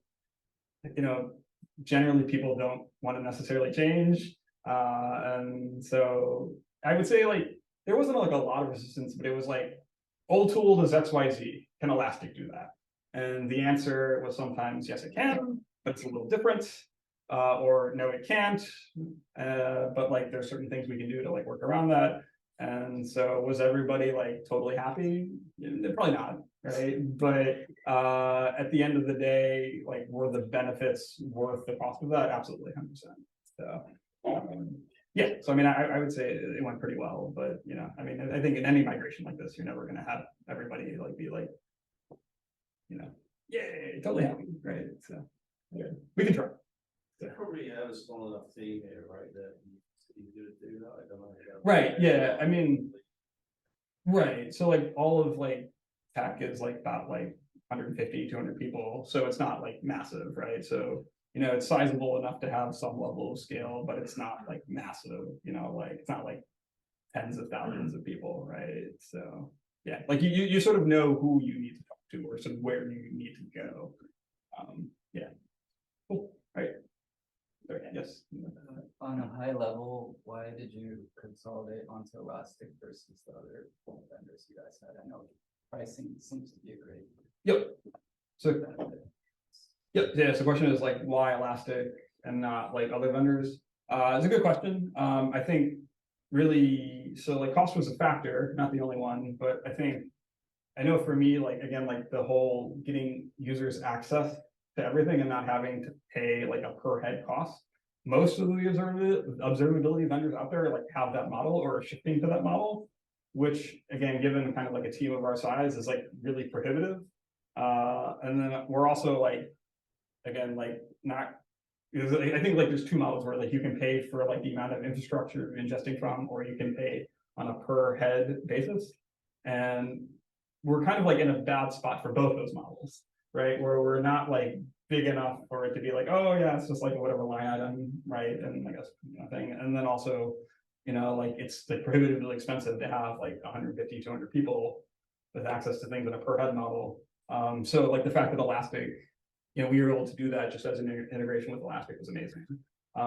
generally people don't want to necessarily change. And so I would say like, there wasn't like a lot of resistance, but it was like, old tool does XYZ, can Elastic do that? And the answer was sometimes, yes, it can, but it's a little different. Or no, it can't. But like, there's certain things we can do to like work around that. And so was everybody like totally happy? Probably not, right? But at the end of the day, like, were the benefits worth the cost of that? Absolutely, 100%. So yeah, so I would say it went pretty well, but I think in any migration like this, you're never going to have everybody like be like, yay, totally happy, right? So yeah, we can try. You probably have a small enough team here, right? That you do that. I don't know. Right. Yeah. Right. So like all of like tech is like about like 150, 200 people. So it's not like massive, right? So, it's sizable enough to have some level of scale, but it's not like massive, like it's not like tens of thousands of people, right? So yeah, like you sort of know who you need to talk to or sort of where you need to go. Yeah. Cool. All right. Yes. On a high level, why did you consolidate onto Elastic versus the other vendors you guys had? I know pricing seems to be a great. Yep. So benefit. Yep. Yeah. So the question is like, why Elastic and not like other vendors? It's a good question. I think really, so like cost was a factor, not the only one, but I know for me, like, again, like the whole getting users access to everything and not having to pay like a per head cost. Most of the observability vendors out there like have that model or are shifting to that model, which again, given kind of like a team of our size is like really prohibitive. And then we're also like, again, like not, because I think like there's two models where like you can pay for like the amount of infrastructure you're ingesting from, or you can pay on a per head basis. And we're kind of like in a bad spot for both those models, right? Where we're not like big enough for it to be like, oh yeah, it's just like whatever line item, right? And I guess thing. And then also, like it's like prohibitively expensive to have like 150, 200 people with access to things in a per head model. So like the fact that Elastic, we were able to do that just as an integration with Elastic was amazing. I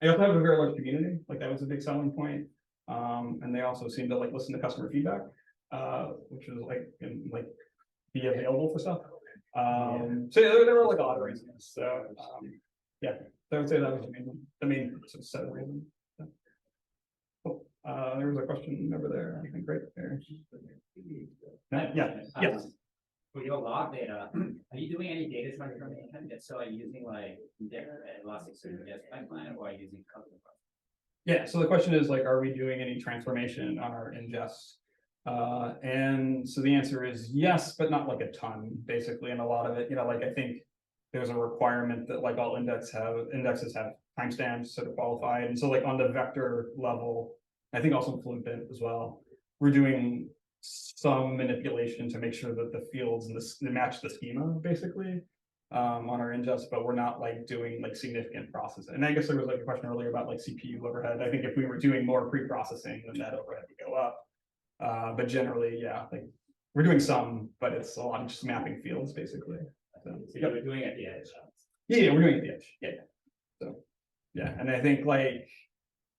also have a very large community, like that was a big selling point. And they also seem to like listen to customer feedback, which is like, and like be available for stuff. So yeah, there were like a lot of reasons. So yeah, so I would say that was the main sort of set of reasons. Yeah. Cool. There was a question over there, I think right there. Yes. For your log data, are you doing any data transformation? If so, are you using like Elasticsearch pipeline, or are you using Kafka? Yeah, so the question is like, are we doing any transformation on our ingest? And so the answer is yes, but not like a ton, basically. And a lot of it, like I think there's a requirement that like all indexes have timestamps sort of qualified. And so like on the vector level, I think also Fluent as well, we're doing some manipulation to make sure that the fields and they match the schema basically on our ingest, but we're not like doing like significant processing. And I guess there was like a question earlier about like CPU overhead. I think if we were doing more pre-processing, then that overhead would go up. But generally, yeah, like we're doing some, but it's a lot of just mapping fields basically. So We're doing it at the edge. yeah, we're doing it at the edge. Yeah. So yeah, and I think like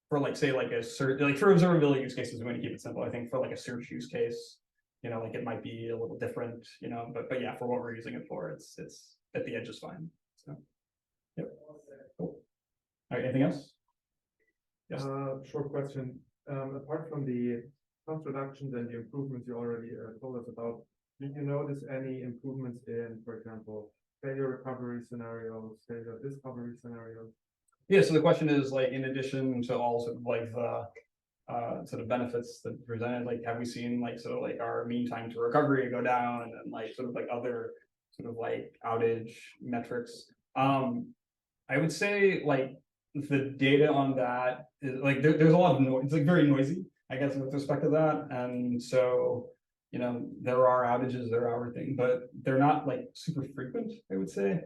for like say like a search, like for observability use cases, we want to keep it simple. I think for like a search use case, like it might be a little different, but yeah, for what we're using it for, it's at the edge is fine. So yep. Cool. All right, anything else? Yes. Short question. Apart from the cost reductions and the improvements you already told us about, did you notice any improvements in, for example, failure recovery scenarios, failure discovery scenarios? Yeah, so the question is like, in addition to all sort of like the sort of benefits that presented, like have we seen like sort of like our mean time to recovery go down, and then like sort of like other sort of like outage metrics? I would say like the data on that is like there's a lot of noise. It's like very noisy, I guess, with respect to that. And so there are outages, there are everything, but they're not like super frequent, I would say.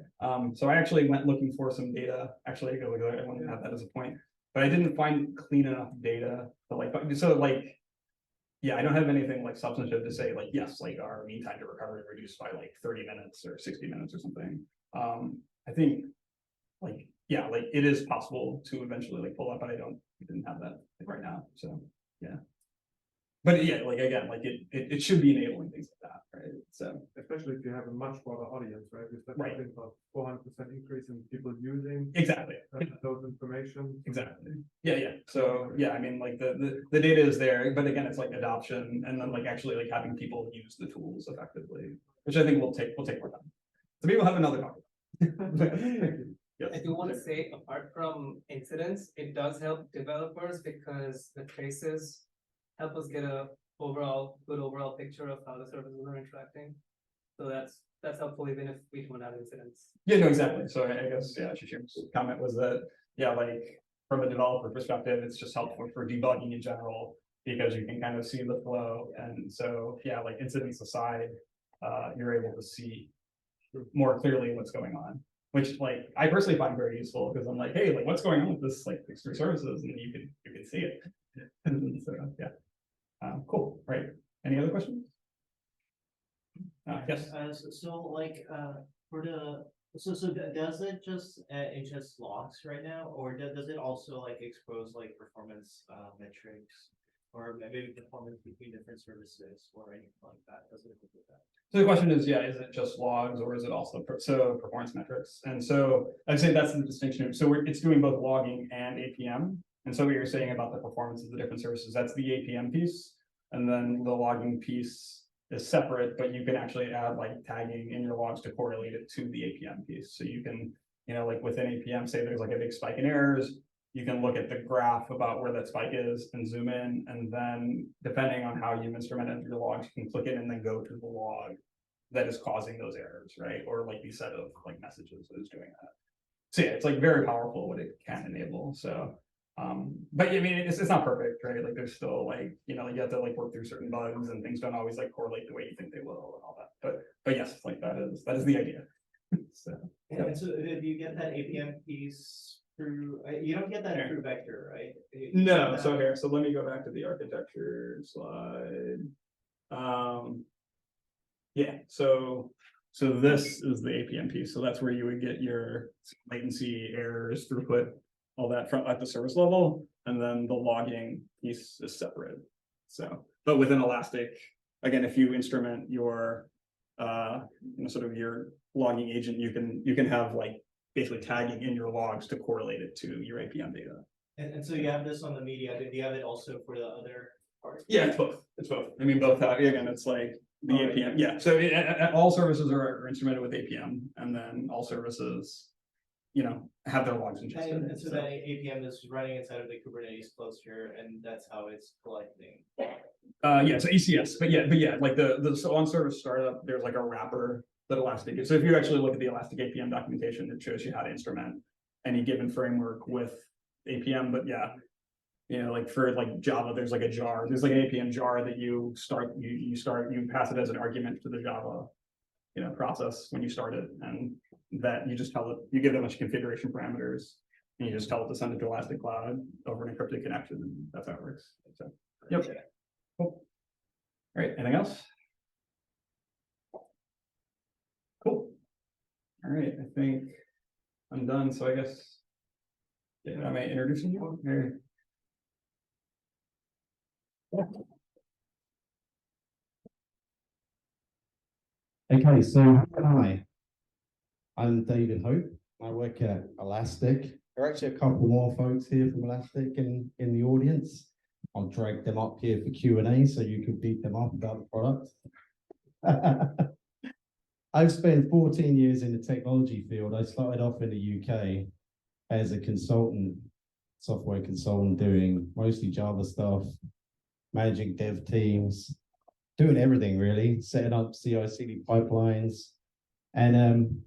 So I actually went looking for some data. Actually, I wanted to have that as a point, but I didn't find clean enough data to like, so like, yeah, I don't have anything like substantive to say like, yes, like our mean time to recovery reduced by like 30 minutes or 60 minutes or something. I think like, yeah, like it is possible to eventually like pull up, but we didn't have that right now. So yeah. But yeah, like again, like it should be enabling things like that, right? So Especially if you have a much broader audience, right? Because that's right. about 400% increase in people using exactly those information. Exactly. Yeah. So yeah, I mean, like the data is there, but again, it's like adoption and then like actually like having people use the tools effectively, which I think will take more time. So maybe we'll have another talk. Yes. I do want to say, apart from incidents, it does help developers because the traces help us get a good overall picture of how the services are interacting. So that's helpful even if we don't have incidents. Yeah, no, exactly. So I guess yeah, Shishir's comment was that yeah, like from a developer perspective, it's just helpful for debugging in general because you can kind of see the flow. And so yeah, like incidents aside, you're able to see more clearly what's going on, which like I personally find very useful because I'm like, hey, like what's going on with this like these three services, and you can see it. And so yeah. Cool. Right. Any other questions? Yes. So like for the does it just HS logs right now, or does it also like expose like performance metrics, or maybe performance between different services or anything like that? Does it include that? So the question is, yeah, is it just logs or is it also performance metrics? And so I'd say that's the distinction. So it's doing both logging and APM. And so what you're saying about the performance of the different services, that's the APM piece. And then the logging piece is separate, but you can actually add like tagging in your logs to correlate it to the APM piece. So you can, like within APM, say there's like a big spike in errors, you can look at the graph about where that spike is and zoom in. And then depending on how you've instrumented your logs, you can click it and then go to the log that is causing those errors, right? Or like the set of like messages that is doing that. So yeah, it's like very powerful what it can enable. So, but I mean, it's not perfect, right? Like there's still like, you know, you have to like work through certain bugs and things don't always like correlate the way you think they will and all that. But yes, like that is the idea. So, And so do you get that APM piece through, you don't get that Yeah. through Vector, right? You no, get so that- here, so let me go back to the architecture slide. Yeah, so this is the APM piece. So that's where you would get your latency, errors, throughput, all that from at the service level, and then the logging piece is separate. So, but within Elastic, again, if you instrument your you know, sort of your logging agent, you can have like basically tagging in your logs to correlate it to your APM data. And so you have this on the media, do you have it also for the other parts? Yeah, it's both. It's both. I mean, both have, again, it's like the APM. Yeah. So all services are instrumented with APM, and then all services, you know, have their logs ingested. And so that APM is running inside of the Kubernetes cluster, and that's how it's collecting. Yeah, so ECS, but yeah, like so on service startup, there's like a wrapper that Elastic is. So if you actually look at the Elastic APM documentation, it shows you how to instrument any given framework with APM. But yeah, you know, like for like Java, there's like a jar. There's like an APM jar that you pass it as an argument to the Java, you know, process when you start it, and that you just tell it, you give it a bunch of configuration parameters, and you just tell it to send it to Elastic Cloud over an encrypted connection, and that's how it works. So, yep. Cool. All right. Anything else? Cool. All right. I think I'm done. So I guess, yeah, am I introducing you? Or... Okay, so hi, I'm David Hope. I work at Elastic. There are actually a couple more folks here from Elastic in the audience. I'll drag them up here for Q&A so you can beat them up about the product. I've spent 14 years in the technology field. I started off in the UK as a consultant, software consultant, doing mostly Java stuff, managing dev teams, doing everything really, setting up CI/CD pipelines. And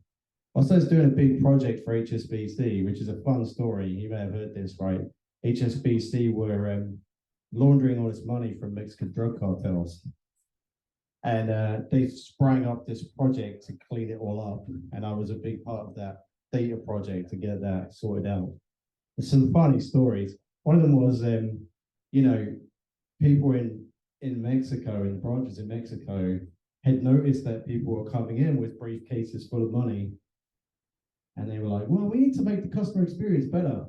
also I was doing a big project for HSBC, which is a fun story. You may have heard this, right? HSBC were laundering all this money from Mexican drug cartels. And they sprang up this project to clean it all up. And I was a big part of that data project to get that sorted out. There's some funny stories. One of them was, you know, people in Mexico, in branches in Mexico, had noticed that people were coming in with briefcases full of money. And they were like, well, we need to make the customer experience better.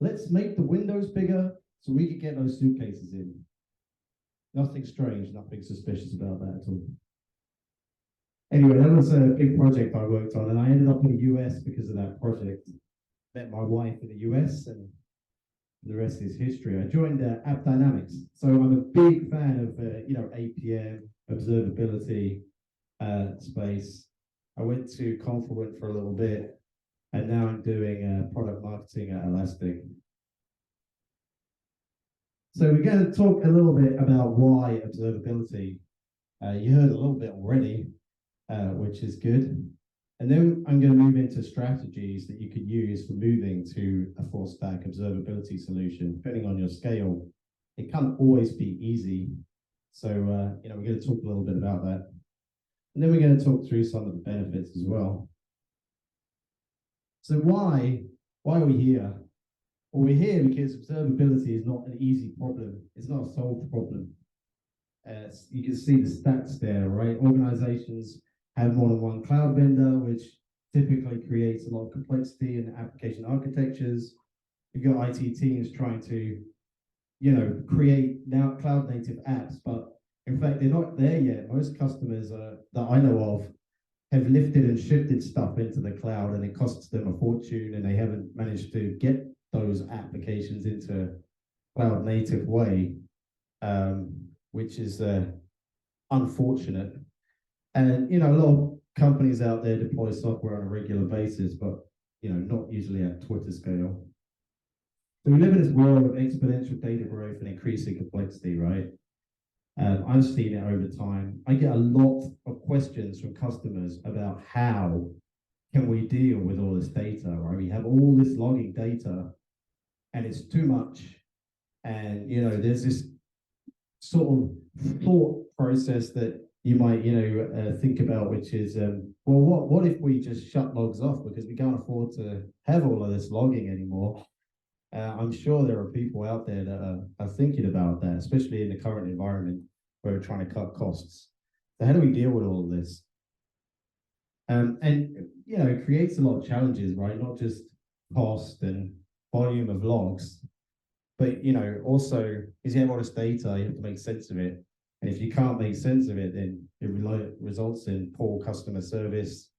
Let's make the windows bigger so we could get those suitcases in. Nothing strange, nothing suspicious about that at all. Anyway, that was a big project I worked on, and I ended up in the US because of that project. Met my wife in the US, and the rest is history. I joined App Dynamics, so I'm a big fan of you know, APM, observability space. I went to Confluent for a little bit, and now I'm doing product marketing at Elastic. So we're going to talk a little bit about why observability. You heard a little bit already, which is good. And then I'm going to move into strategies that you could use for moving to a full stack observability solution, depending on your scale. It can't always be easy. So, you know, we're going to talk a little bit about that. And then we're going to talk through some of the benefits as well. So why are we here? Well, we're here because observability is not an easy problem. It's not a solved problem. As you can see the stats there, right? Organizations have more than one cloud vendor, which typically creates a lot of complexity in application architectures. You've got IT teams trying to, you know, create now cloud native apps, but in fact, they're not there yet. Most customers that I know of have lifted and shifted stuff into the cloud, and it costs them a fortune, and they haven't managed to get those applications into a cloud native way, which is unfortunate. And, you know, a lot of companies out there deploy software on a regular basis, but, you know, not usually at Twitter scale. So we live in this world of exponential data growth and increasing complexity, right? I've seen it over time. I get a lot of questions from customers about how can we deal with all this data, right? We have all this logging data and it's too much. And, you know, there's this sort of thought process that you might, think about, which is, well, what if we just shut logs off because we can't afford to have all of this logging anymore? I'm sure there are people out there that are thinking about that, especially in the current environment where we're trying to cut costs. So how do we deal with all of this? And it creates a lot of challenges, right? Not just cost and volume of logs, but also, is you have all this data, you have to make sense of it. And if you can't make sense of it, then it results in poor customer service,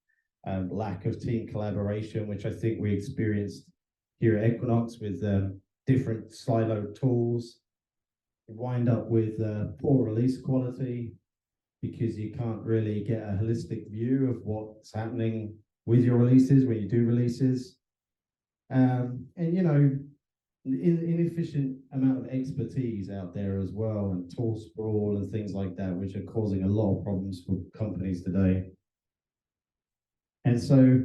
lack of team collaboration, which I think we experienced here at Equinox with different siloed tools. You wind up with poor release quality because you can't really get a holistic view of what's happening with your releases when you do releases. Inefficient amount of expertise out there as well, and tool sprawl and things like that, which are causing a lot of problems for companies today. And so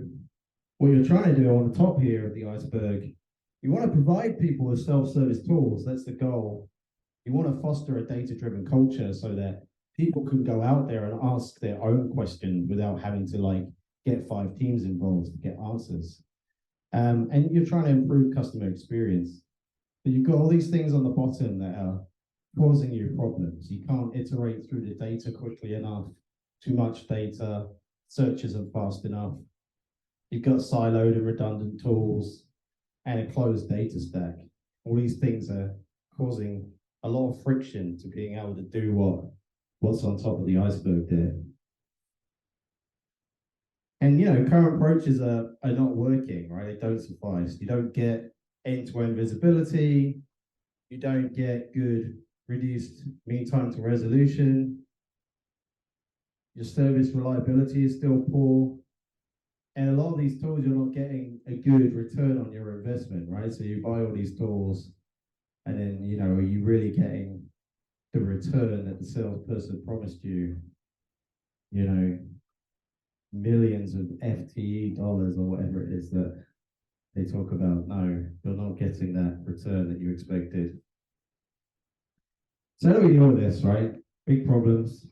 what you're trying to do on the top here of the iceberg, you want to provide people with self-service tools. That's the goal. You want to foster a data-driven culture so that people can go out there and ask their own questions without having to get 5 teams involved to get answers. And you're trying to improve customer experience. But you've got all these things on the bottom that are causing you problems. You can't iterate through the data quickly enough, too much data, search isn't fast enough. You've got siloed and redundant tools and a closed data stack. All these things are causing a lot of friction to being able to do what's on top of the iceberg there. And current approaches are not working, right? They don't suffice. You don't get end-to-end visibility. You don't get good reduced mean time to resolution. Your service reliability is still poor. And a lot of these tools, you're not getting a good return on your investment, right? So you buy all these tools and then, are you really getting the return that the salesperson promised you? Millions of FTE dollars or whatever it is that they talk about. No, you're not getting that return that you expected. So how do we deal with this, right? Big problems.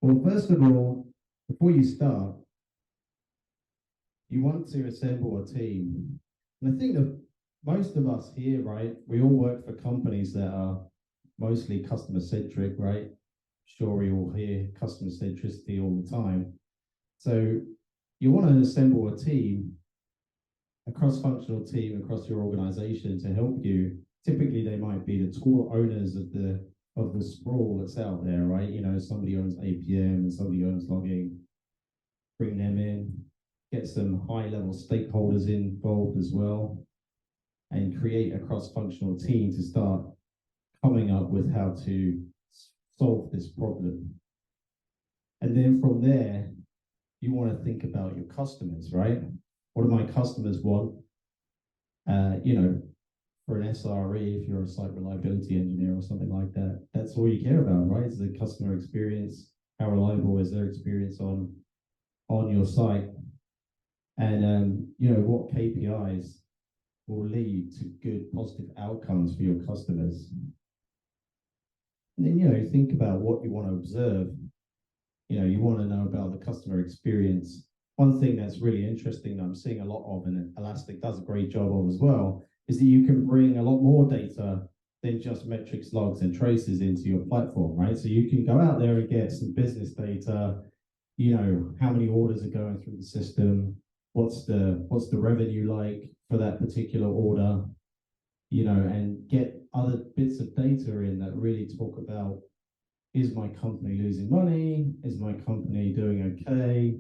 Well, first of all, before you start, you want to assemble a team. And I think that most of us here, right, we all work for companies that are mostly customer centric, right? Sure, we all hear customer centricity all the time. So you want to assemble a team, a cross-functional team across your organization to help you. Typically, they might be the tool owners of the sprawl that's out there, right? Somebody owns APM and somebody owns logging. Bring them in, get some high-level stakeholders involved as well, and create a cross-functional team to start coming up with how to solve this problem. And then from there, you want to think about your customers, right? What do my customers want? For an SRE, if you're a site reliability engineer or something like that, that's all you care about, right? Is the customer experience. How reliable is their experience on your site? And what KPIs will lead to good positive outcomes for your customers. And then think about what you want to observe. You want to know about the customer experience. One thing that's really interesting that I'm seeing a lot of, and Elastic does a great job of as well, is that you can bring a lot more data than just metrics, logs, and traces into your platform, right? So you can go out there and get some business data, how many orders are going through the system, what's the revenue like for that particular order, and get other bits of data in that really talk about, is my company losing money? Is my company doing okay?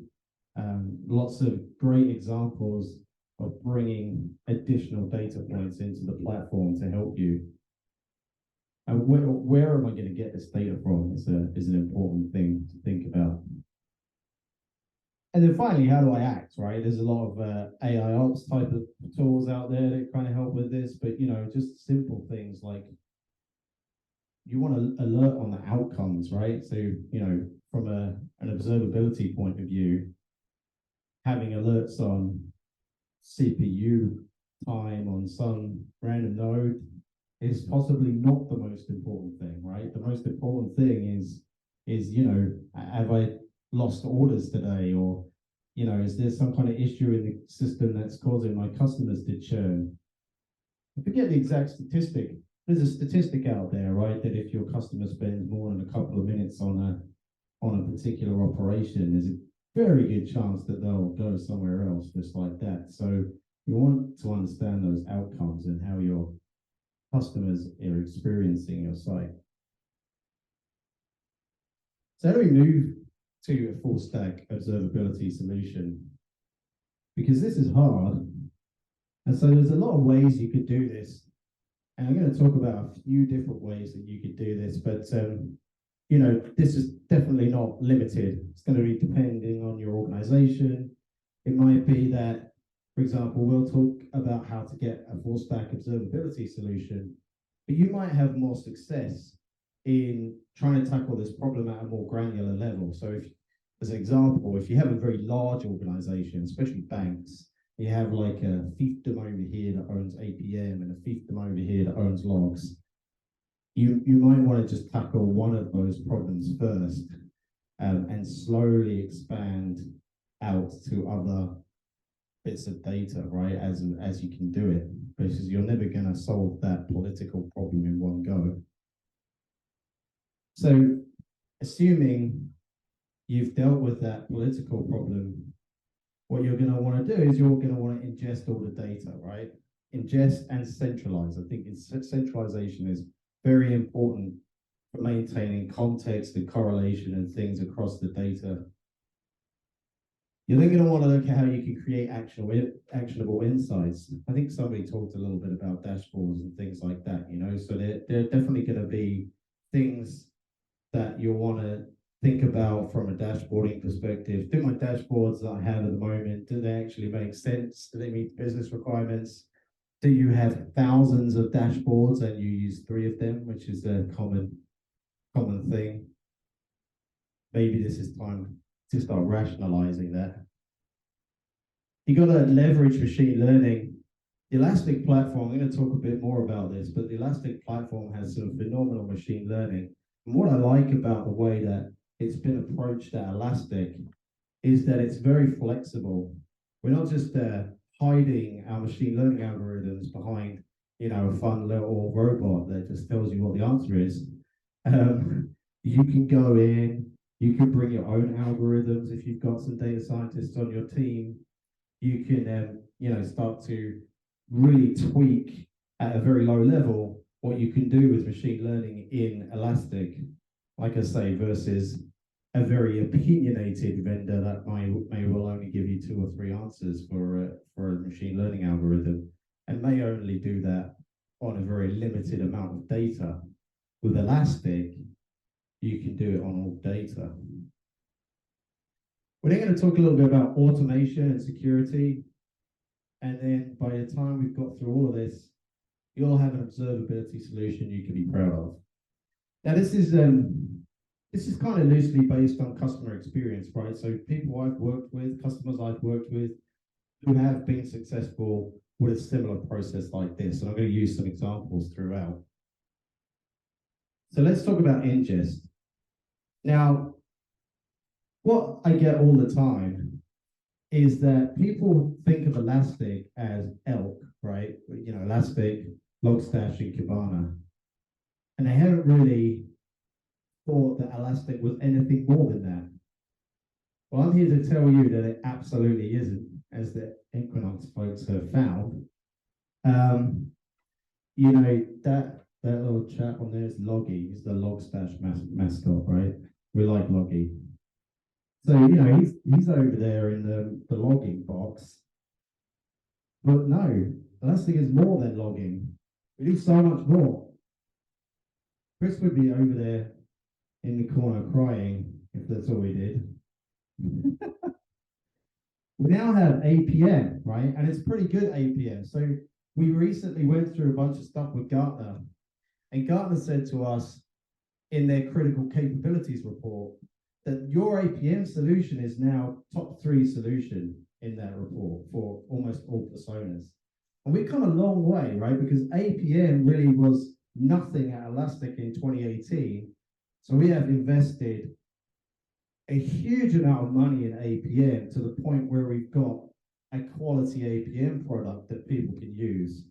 Lots of great examples of bringing additional data points into the platform to help you. And where am I going to get this data from is an important thing to think about. And then finally, how do I act, right? There's a lot of AI ops type of tools out there that kind of help with this, but just simple things like you want to alert on the outcomes, right? So, you know, from an observability point of view, having alerts on CPU time on some random node is possibly not the most important thing, right? The most important thing is, you know, have I lost orders today, or, you know, is there some kind of issue in the system that's causing my customers to churn? I forget the exact statistic. There's a statistic out there, right, that if your customer spends more than a couple of minutes on a particular operation, there's a very good chance that they'll go somewhere else just like that. So you want to understand those outcomes and how your customers are experiencing your site. So how do we move to a full stack observability solution? Because this is hard. And so there's a lot of ways you could do this. And I'm going to talk about a few different ways that you could do this, but you know, this is definitely not limited. It's going to be depending on your organization. It might be that, for example, we'll talk about how to get a full stack observability solution, but you might have more success in trying to tackle this problem at a more granular level. So if, as an example, if you have a very large organization, especially banks, you have like a fiefdom over here that owns APM and a fiefdom over here that owns logs. You might want to just tackle one of those problems first, and slowly expand out to other bits of data, right, as you can do it, because you're never going to solve that political problem in one go. So assuming you've dealt with that political problem, what you're going to want to do is you're going to want to ingest all the data, right? Ingest and centralize. I think centralization is very important for maintaining context and correlation and things across the data. You're then going to want to look at how you can create actionable insights. I think somebody talked a little bit about dashboards and things like that, you know, so there are definitely going to be things that you'll want to think about from a dashboarding perspective. Do my dashboards that I have at the moment, do they actually make sense? Do they meet business requirements? Do you have thousands of dashboards and you use 3 of them, which is a common thing? Maybe this is time to start rationalizing that. You got to leverage machine learning. The Elastic platform, I'm going to talk a bit more about this, but the Elastic platform has some phenomenal machine learning. And what I like about the way that it's been approached at Elastic is that it's very flexible. We're not just hiding our machine learning algorithms behind, you know, a fun little robot that just tells you what the answer is. You can go in, you can bring your own algorithms if you've got some data scientists on your team. You can, you know, start to really tweak at a very low level what you can do with machine learning in Elastic, like I say, versus a very opinionated vendor that may well only give you 2 or 3 answers for a machine learning algorithm, and may only do that on a very limited amount of data. With Elastic, you can do it on all data. We're then going to talk a little bit about automation and security, and then by the time we've got through all of this, you'll have an observability solution you can be proud of. Now, this is kind of loosely based on customer experience, right? So people I've worked with, customers I've worked with, who have been successful with a similar process like this. And I'm going to use some examples throughout. So let's talk about ingest. Now, what I get all the time is that people think of Elastic as elk, right? You know, Elastic, Logstash, and Kibana. And they haven't really thought that Elastic was anything more than that. Well, I'm here to tell you that it absolutely isn't, as the Equinox folks have found. You know, that little chap on there is Loggy. He's the Logstash mascot, right? We like Loggy. So, you know, he's over there in the logging box. But no, Elastic is more than logging. We do so much more. Chris would be over there in the corner crying if that's all we did. We now have APM, right? And it's pretty good APM. So we recently went through a bunch of stuff with Gartner, and Gartner said to us, in their critical capabilities report that your APM solution is now top 3 solution in that report for almost all personas. And we've come a long way, right? Because APM really was nothing at Elastic in 2018. So we have invested a huge amount of money in APM to the point where we've got a quality APM product that people can use.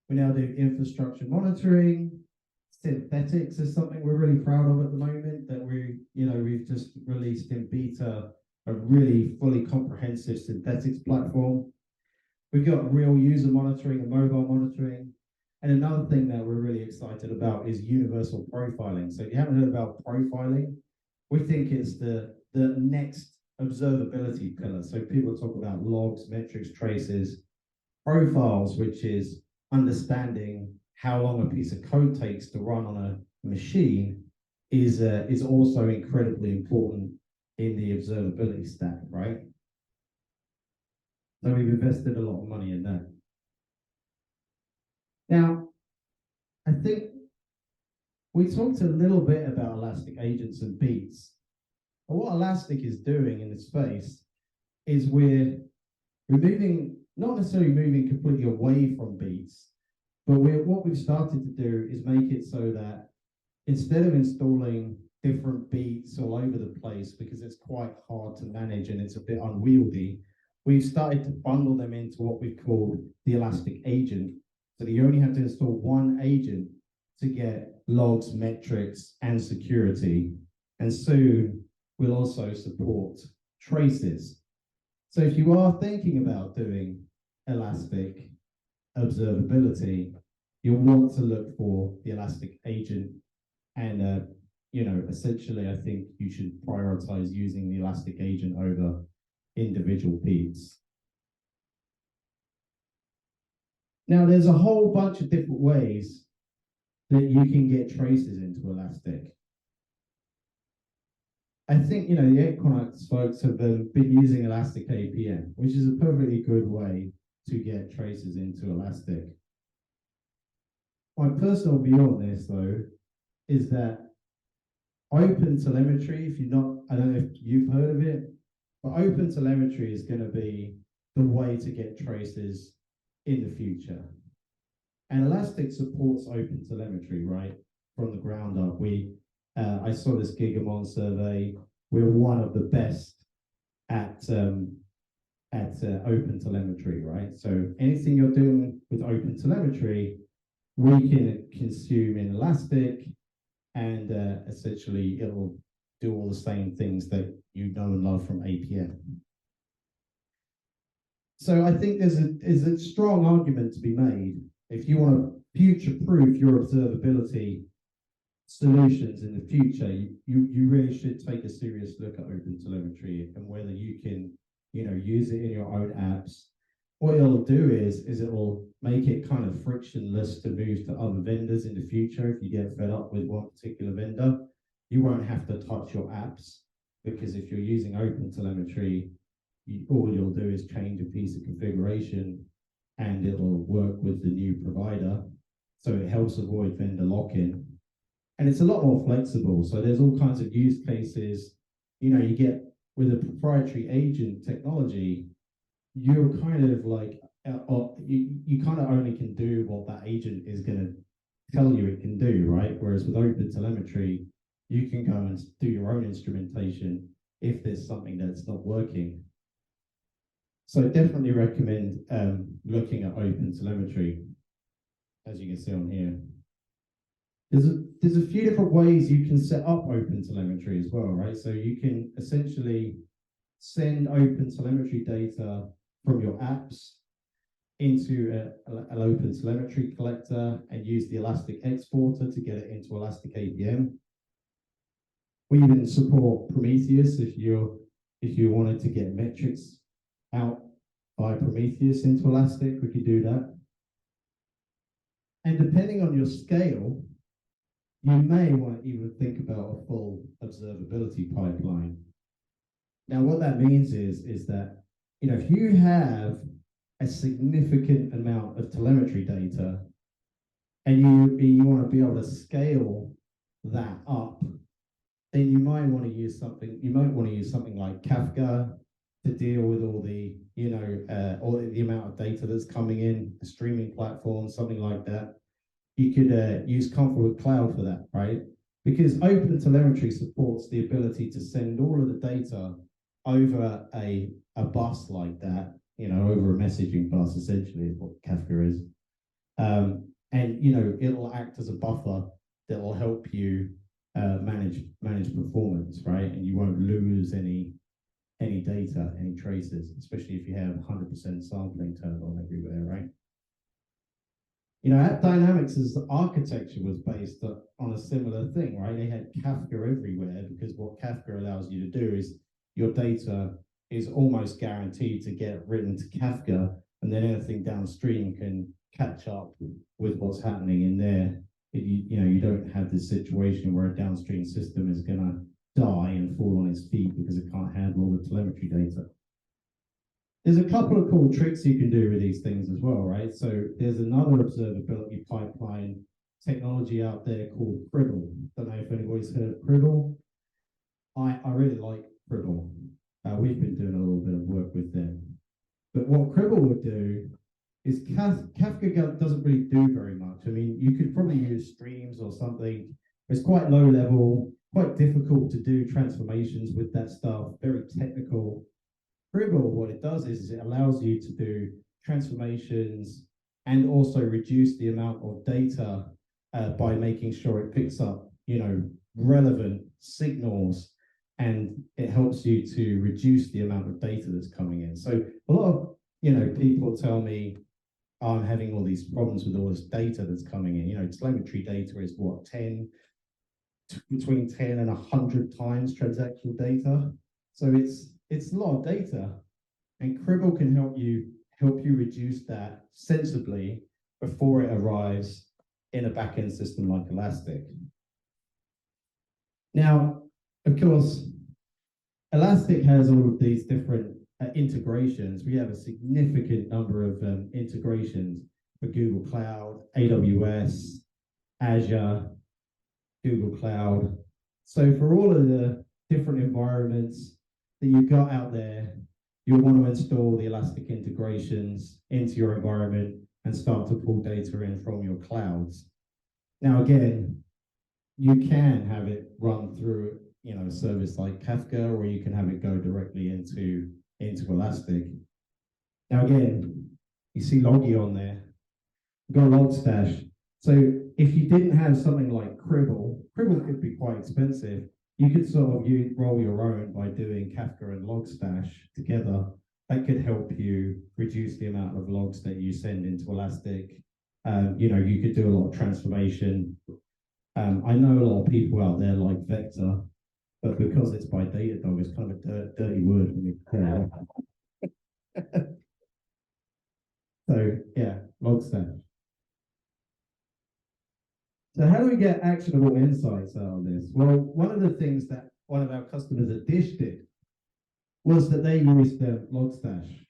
We now do infrastructure monitoring. Synthetics is something we're really proud of at the moment, that we've just released in beta a really fully comprehensive synthetics platform. We've got real user monitoring and mobile monitoring. And another thing that we're really excited about is universal profiling. So if you haven't heard about profiling, we think it's the next observability pillar. So people talk about logs, metrics, traces, profiles, which is understanding how long a piece of code takes to run on a machine, is also incredibly important in the observability stack, right? So we've invested a lot of money in that. Now, I think we talked a little bit about Elastic agents and beats. But what Elastic is doing in the space is we're moving, not necessarily moving completely away from beats, but what we've started to do is make it so that instead of installing different beats all over the place, because it's quite hard to manage and it's a bit unwieldy, we've started to bundle them into what we've called the Elastic agent, so that you only have to install one agent to get logs, metrics, and security. And soon we'll also support traces. So if you are thinking about doing Elastic observability, you'll want to look for the Elastic agent. And essentially, I think you should prioritize using the Elastic agent over individual beats. Now, there's a whole bunch of different ways that you can get traces into Elastic. I think, the Equinox folks have been using Elastic APM, which is a perfectly good way to get traces into Elastic. My personal view on this, though, is that OpenTelemetry, I don't know if you've heard of it, but OpenTelemetry is going to be the way to get traces in the future. And Elastic supports OpenTelemetry, right, from the ground up. I saw this Gigamon survey. We're one of the best at OpenTelemetry, right? So anything you're doing with OpenTelemetry, we can consume in Elastic, and essentially it'll do all the same things that you know and love from APM. So I think there's a strong argument to be made. If you want to future-proof your observability solutions in the future, you really should take a serious look at OpenTelemetry and whether you can, use it in your own apps. What it'll do is it will make it kind of frictionless to move to other vendors in the future. If you get fed up with one particular vendor, you won't have to touch your apps, because if you're using OpenTelemetry, all you'll do is change a piece of configuration and it'll work with the new provider. So it helps avoid vendor lock-in. And it's a lot more flexible. So there's all kinds of use cases. You get with a proprietary agent technology, you're kind of like, you kind of only can do what that agent is going to tell you it can do, right? Whereas with OpenTelemetry, you can go and do your own instrumentation if there's something that's not working. So I definitely recommend looking at OpenTelemetry, as you can see on here. There's a few different ways you can set up OpenTelemetry as well, right? So you can essentially send OpenTelemetry data from your apps into an OpenTelemetry collector and use the Elastic exporter to get it into Elastic APM. We even support Prometheus if you wanted to get metrics out by Prometheus into Elastic, we could do that. And depending on your scale, you may want to even think about a full observability pipeline. Now, what that means is that, if you have a significant amount of telemetry data and you want to be able to scale that up, then you might want to use something. You might want to use something like Kafka to deal with all the, all the amount of data that's coming in, a streaming platform, something like that. You could use Confluent Cloud for that, right? Because OpenTelemetry supports the ability to send all of the data over a bus like that, over a messaging bus, essentially, is what Kafka is. And it'll act as a buffer that will help you manage performance, right? And you won't lose any data, any traces, especially if you have 100% sampling turned on everywhere, right? App Dynamics' architecture was based on a similar thing, right? They had Kafka everywhere, because what Kafka allows you to do is your data is almost guaranteed to get written to Kafka, and then anything downstream can catch up with what's happening in there. You don't have this situation where a downstream system is going to die and fall on its feet because it can't handle all the telemetry data. There's a couple of cool tricks you can do with these things as well, right? So there's another observability pipeline technology out there called Cribble. Don't know if anybody's heard of Cribble. I really like Cribble. We've been doing a little bit of work with them. But what Cribble would do is Kafka doesn't really do very much. I mean, you could probably use streams or something. It's quite low level, quite difficult to do transformations with that stuff, very technical. Cribble, what it does is it allows you to do transformations and also reduce the amount of data by making sure it picks up, relevant signals, and it helps you to reduce the amount of data that's coming in. So a lot of, people tell me, I'm having all these problems with all this data that's coming in. Telemetry data is what, between 10 and 100 times transactional data. So it's a lot of data, and Cribble can help you reduce that sensibly before it arrives in a backend system like Elastic. Now, of course, Elastic has all of these different integrations. We have a significant number of integrations for Google Cloud, AWS, Azure, Google Cloud. So for all of the different environments that you've got out there, you'll want to install the Elastic integrations into your environment and start to pull data in from your clouds. Now, again, you can have it run through, a service like Kafka, or you can have it go directly into Elastic. Now, again, you see Logi on there. You've got Logstash. So if you didn't have something like Cribble could be quite expensive. You could sort of roll your own by doing Kafka and Logstash together. That could help you reduce the amount of logs that you send into Elastic. You could do a lot of transformation. I know a lot of people out there like Vector, but because it's by Datadog, it's kind of a dirty word for me. So yeah, Logstash. So how do we get actionable insights out of this? Well, one of the things that one of our customers at Dish did was that they used Logstash.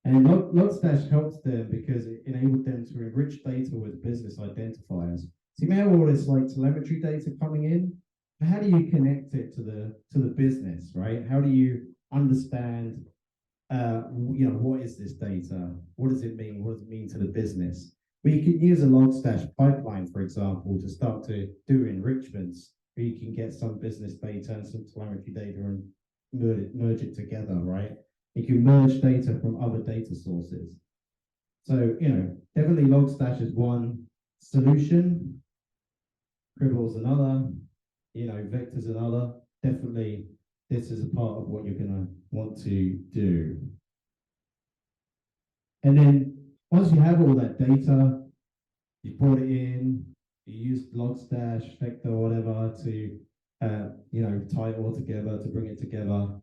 And Logstash helped them because it enabled them to enrich data with business identifiers. So you may have all this like telemetry data coming in, but how do you connect it to the business, right? How do you understand, what is this data? What does it mean? What does it mean to the business? Well, you can use a Logstash pipeline, for example, to start to do enrichments, where you can get some business data and some telemetry data and merge it together, right? You can merge data from other data sources. So, definitely Logstash is one solution. Cribble's another, Vector's another. Definitely, this is a part of what you're going to want to do. And then once you have all that data, you brought it in, you used Logstash, Vector, whatever, to tie it all together, to bring it together.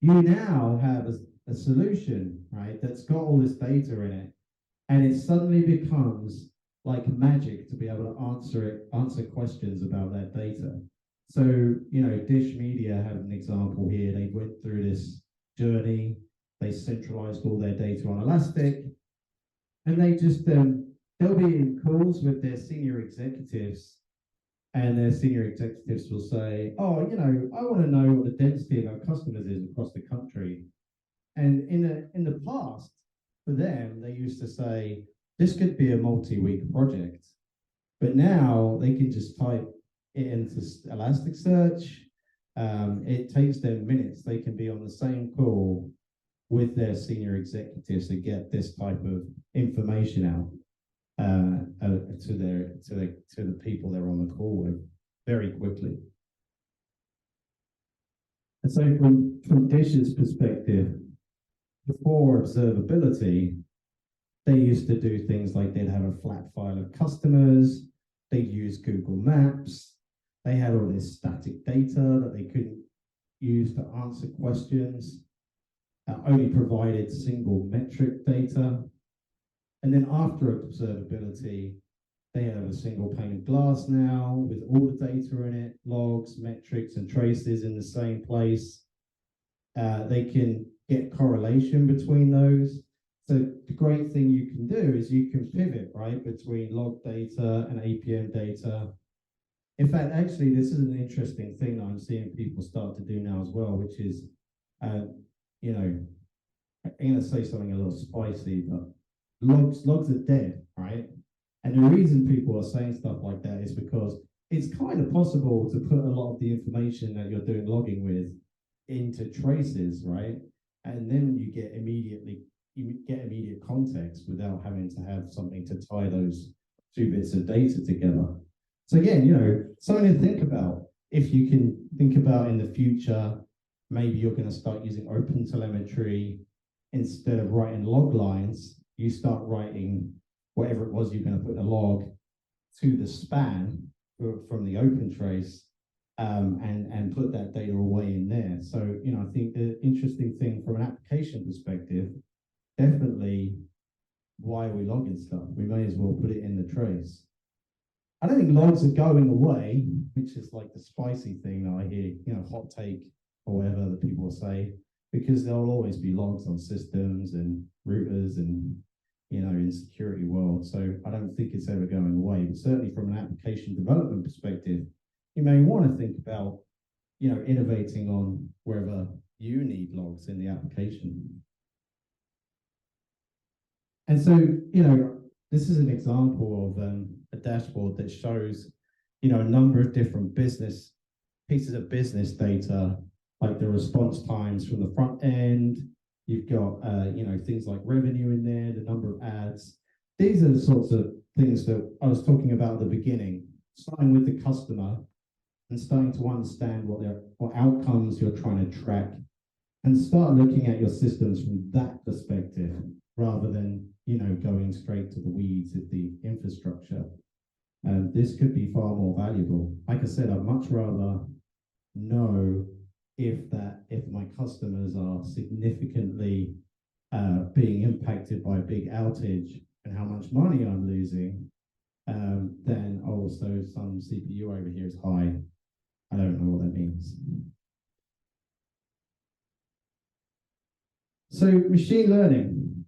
You now have a solution, right, that's got all this data in it, and it suddenly becomes like magic to be able to answer questions about that data. So, Dish Media had an example here. They went through this journey, they centralized all their data on Elastic, and they just they'll be in calls with their senior executives, and their senior executives will say, oh, you know, I want to know what the density of our customers is across the country. And in the past, for them, they used to say, this could be a multi-week project. But now they can just type it into Elasticsearch. It takes them minutes. They can be on the same call with their senior executives to get this type of information out to the people they're on the call with very quickly. And so from Dish's perspective, before observability, they used to do things like they'd have a flat file of customers, they'd use Google Maps, they had all this static data that they couldn't use to answer questions, only provided single metric data. And then after observability, they have a single pane of glass now with all the data in it, logs, metrics, and traces in the same place. They can get correlation between those. So the great thing you can do is you can pivot, right, between log data and APM data. In fact, actually, this is an interesting thing that I'm seeing people start to do now as well, which is, you know, I'm going to say something a little spicy, but logs are dead, right? And the reason people are saying stuff like that is because it's kind of possible to put a lot of the information that you're doing logging with into traces, right? And then you get immediate context without having to have something to tie those two bits of data together. So again, you know, something to think about. If you can think about in the future, maybe you're going to start using open telemetry instead of writing log lines. You start writing whatever it was you're going to put in a log to the span from the open trace, and put that data away in there. So, you know, I think the interesting thing from an application perspective, definitely why are we logging stuff? We may as well put it in the trace. I don't think logs are going away, which is like the spicy thing that I hear, you know, hot take or whatever that people say, because there'll always be logs on systems and routers and, you know, in security world. So I don't think it's ever going away, but certainly from an application development perspective, you may want to think about, you know, innovating on wherever you need logs in the application. And so, you know, this is an example of a dashboard that shows, you know, a number of different pieces of business data, like the response times from the front end. You've got, you know, things like revenue in there, the number of ads. These are the sorts of things that I was talking about at the beginning, starting with the customer and starting to understand what outcomes you're trying to track, and start looking at your systems from that perspective rather than, you know, going straight to the weeds of the infrastructure. And this could be far more valuable. Like I said, I'd much rather know if my customers are significantly being impacted by a big outage and how much money I'm losing, then also some CPU over here is high. I don't know what that means. So machine learning.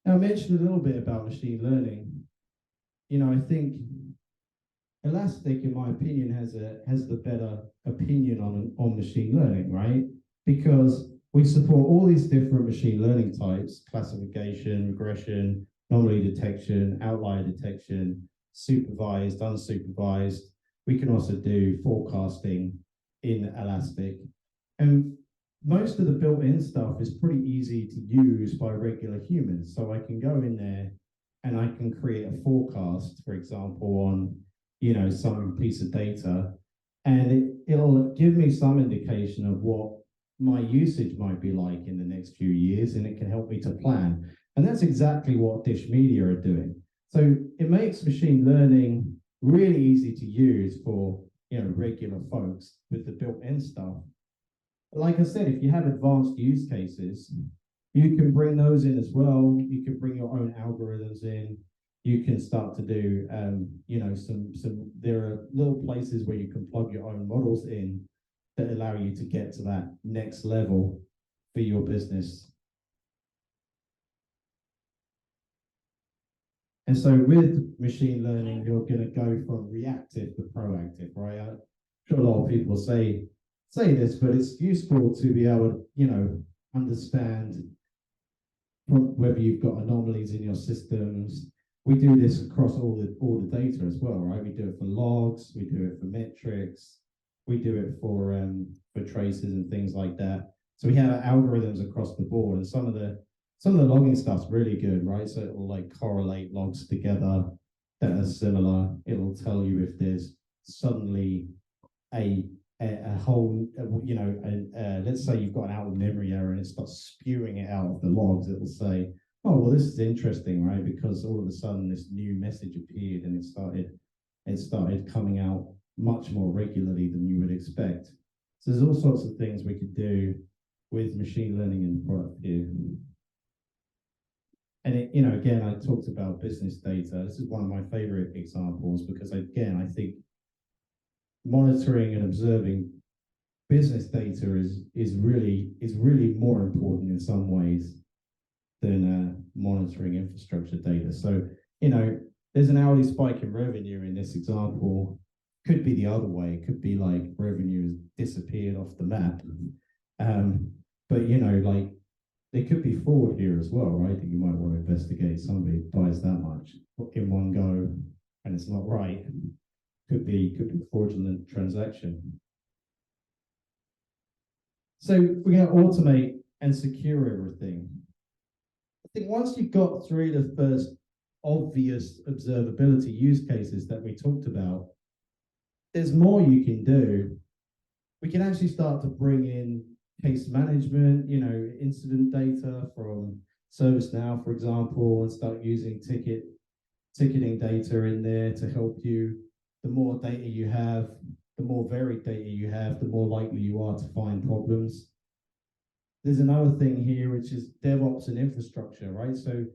Now, I mentioned a little bit about machine learning. You know, I think Elastic, in my opinion, has the better opinion on machine learning, right? Because we support all these different machine learning types: classification, regression, anomaly detection, outlier detection, supervised, unsupervised. We can also do forecasting in Elastic. And most of the built-in stuff is pretty easy to use by regular humans. So I can go in there and I can create a forecast, for example, on, you know, some piece of data, and it'll give me some indication of what my usage might be like in the next few years, and it can help me to plan. And that's exactly what Dish Media are doing. So it makes machine learning really easy to use for, you know, regular folks with the built-in stuff. Like I said, if you have advanced use cases, you can bring those in as well. You can bring your own algorithms in. You can start to do, you know, there are little places where you can plug your own models in that allow you to get to that next level for your business. And so with machine learning, you're going to go from reactive to proactive, right? I'm sure a lot of people say this, but it's useful to be able to, you know, understand whether you've got anomalies in your systems. We do this across all the data as well, right? We do it for logs, we do it for metrics, we do it for traces and things like that. So we have algorithms across the board, and some of the logging stuff's really good, right? So it'll like correlate logs together that are similar. It'll tell you if there's suddenly a whole, you know, let's say you've got an out of memory error and it starts spewing it out of the logs. It'll say, oh, well, this is interesting, right? Because all of a sudden this new message appeared and it started coming out much more regularly than you would expect. So there's all sorts of things we could do with machine learning in the product here. And it, you know, again, I talked about business data. This is one of my favorite examples because again, I think monitoring and observing business data is really more important in some ways than monitoring infrastructure data. So, you know, there's an hourly spike in revenue in this example. Could be the other way. It could be like revenue has disappeared off the map. But you know, like there could be fraud here as well, right? That you might want to investigate. Somebody buys that much in one go and it's not right. Could be fraudulent transaction. So we're going to automate and secure everything. I think once you've got through the first obvious observability use cases that we talked about, there's more you can do. We can actually start to bring in case management, you know, incident data from ServiceNow, for example, and start using ticketing data in there to help you. The more data you have, the more varied data you have, the more likely you are to find problems. There's another thing here, which is DevOps and infrastructure, right? So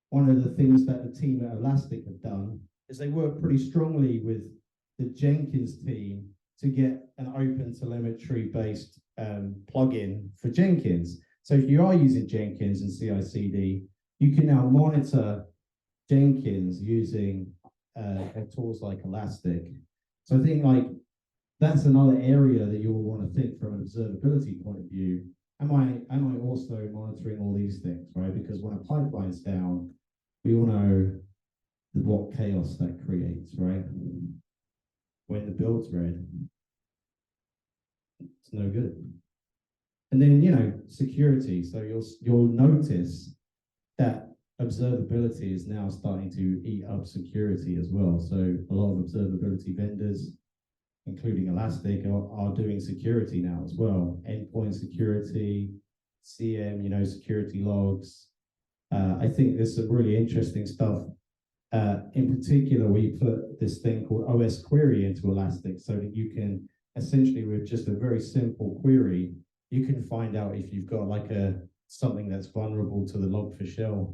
one of the things that the team at Elastic have done is they work pretty strongly with the Jenkins team to get an open telemetry-based plugin for Jenkins. So if you are using Jenkins and CI/CD, you can now monitor Jenkins using tools like Elastic. So I think like that's another area that you'll want to think from an observability point of view. Am I also monitoring all these things, right? Because when a pipeline's down, we all know what chaos that creates, right? When the build's red, it's no good. And then, you know, security. So you'll notice that observability is now starting to eat up security as well. So a lot of observability vendors, including Elastic, are doing security now as well. Endpoint security, CM, you know, security logs. I think there's some really interesting stuff. In particular, we put this thing called OS query into Elastic so that you can essentially, with just a very simple query, you can find out if you've got like something that's vulnerable to the log4shell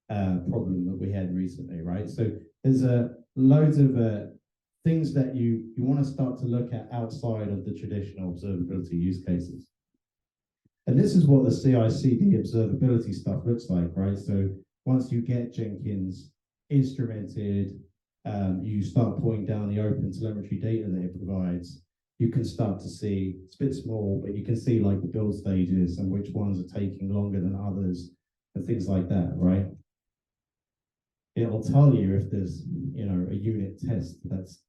problem that we had recently, right? So there's loads of things that you want to start to look at outside of the traditional observability use cases. And this is what the CI/CD observability stuff looks like, right? So once you get Jenkins instrumented, you start pulling down the open telemetry data that it provides, you can start to see, it's a bit small, but you can see like the build stages and which ones are taking longer than others and things like that, right? It'll tell you if there's, you know, a unit test that's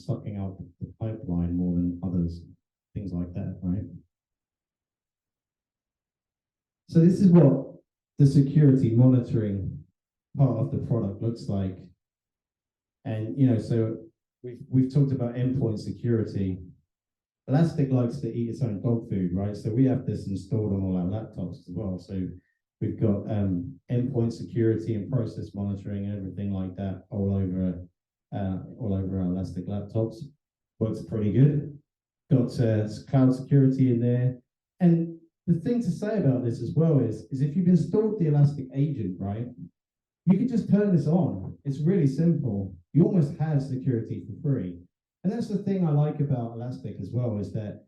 sucking up the pipeline more than others, things like that, right? So this is what the security monitoring part of the product looks like. And, you know, so we've talked about endpoint security. Elastic likes to eat its own dog food, right? So we have this installed on all our laptops as well. So we've got endpoint security and process monitoring and everything like that all over our Elastic laptops. Works pretty good. Got cloud security in there. And the thing to say about this as well is if you've installed the Elastic agent, right, you can just turn this on. It's really simple. You almost have security for free. And that's the thing I like about Elastic as well, is that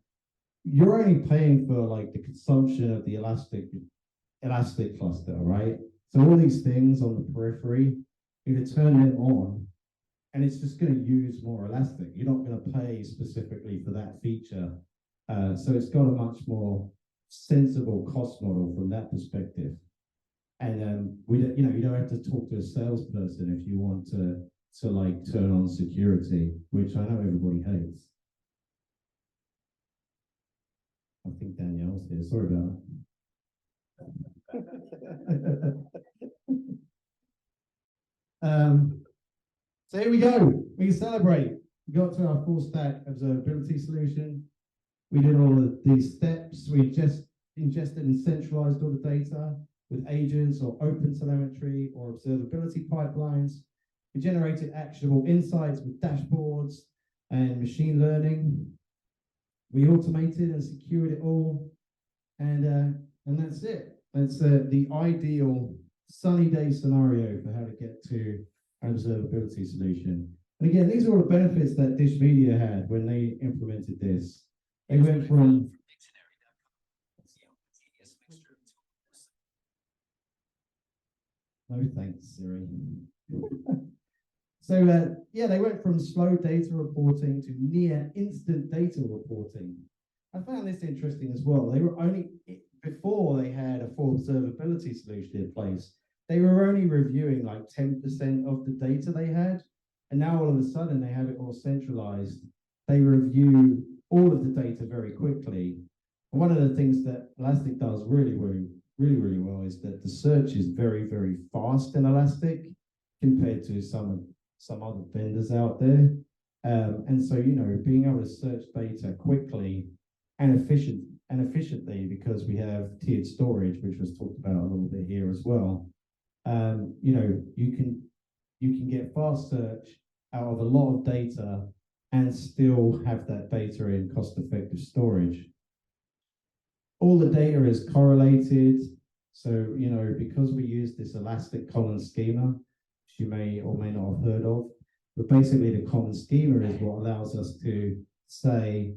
you're only paying for like the consumption of the Elastic cluster, right? So all these things on the periphery, you can turn it on and it's just going to use more elastic. You're not going to pay specifically for that feature. So it's got a much more sensible cost model from that perspective. And you don't have to talk to a salesperson if you want to like turn on security, which I know everybody hates. I think Danielle's here. Sorry about that. So here we go. We can celebrate. We got to our full stack observability solution. We did all of these steps. We just ingested and centralized all the data with agents or open telemetry or observability pipelines. We generated actionable insights with dashboards and machine learning. We automated and secured it all. And that's it. That's the ideal sunny day scenario for how to get to an observability solution. And again, these are all the benefits that Dish Media had when they implemented this. They went from no thanks, Siri. So yeah, they went from slow data reporting to near instant data reporting. I found this interesting as well. They were only, before they had a full observability solution in place, they were only reviewing like 10% of the data they had. And now all of a sudden they have it all centralized. They review all of the data very quickly. And one of the things that Elastic does really well is that the search is very, very fast in Elastic compared to some other vendors out there. And so, being able to search data quickly and efficiently, because we have tiered storage, which was talked about a little bit here as well. You can get fast search out of a lot of data and still have that data in cost-effective storage. All the data is correlated. So, because we use this elastic common schema, which you may or may not have heard of, but basically the common schema is what allows us to say,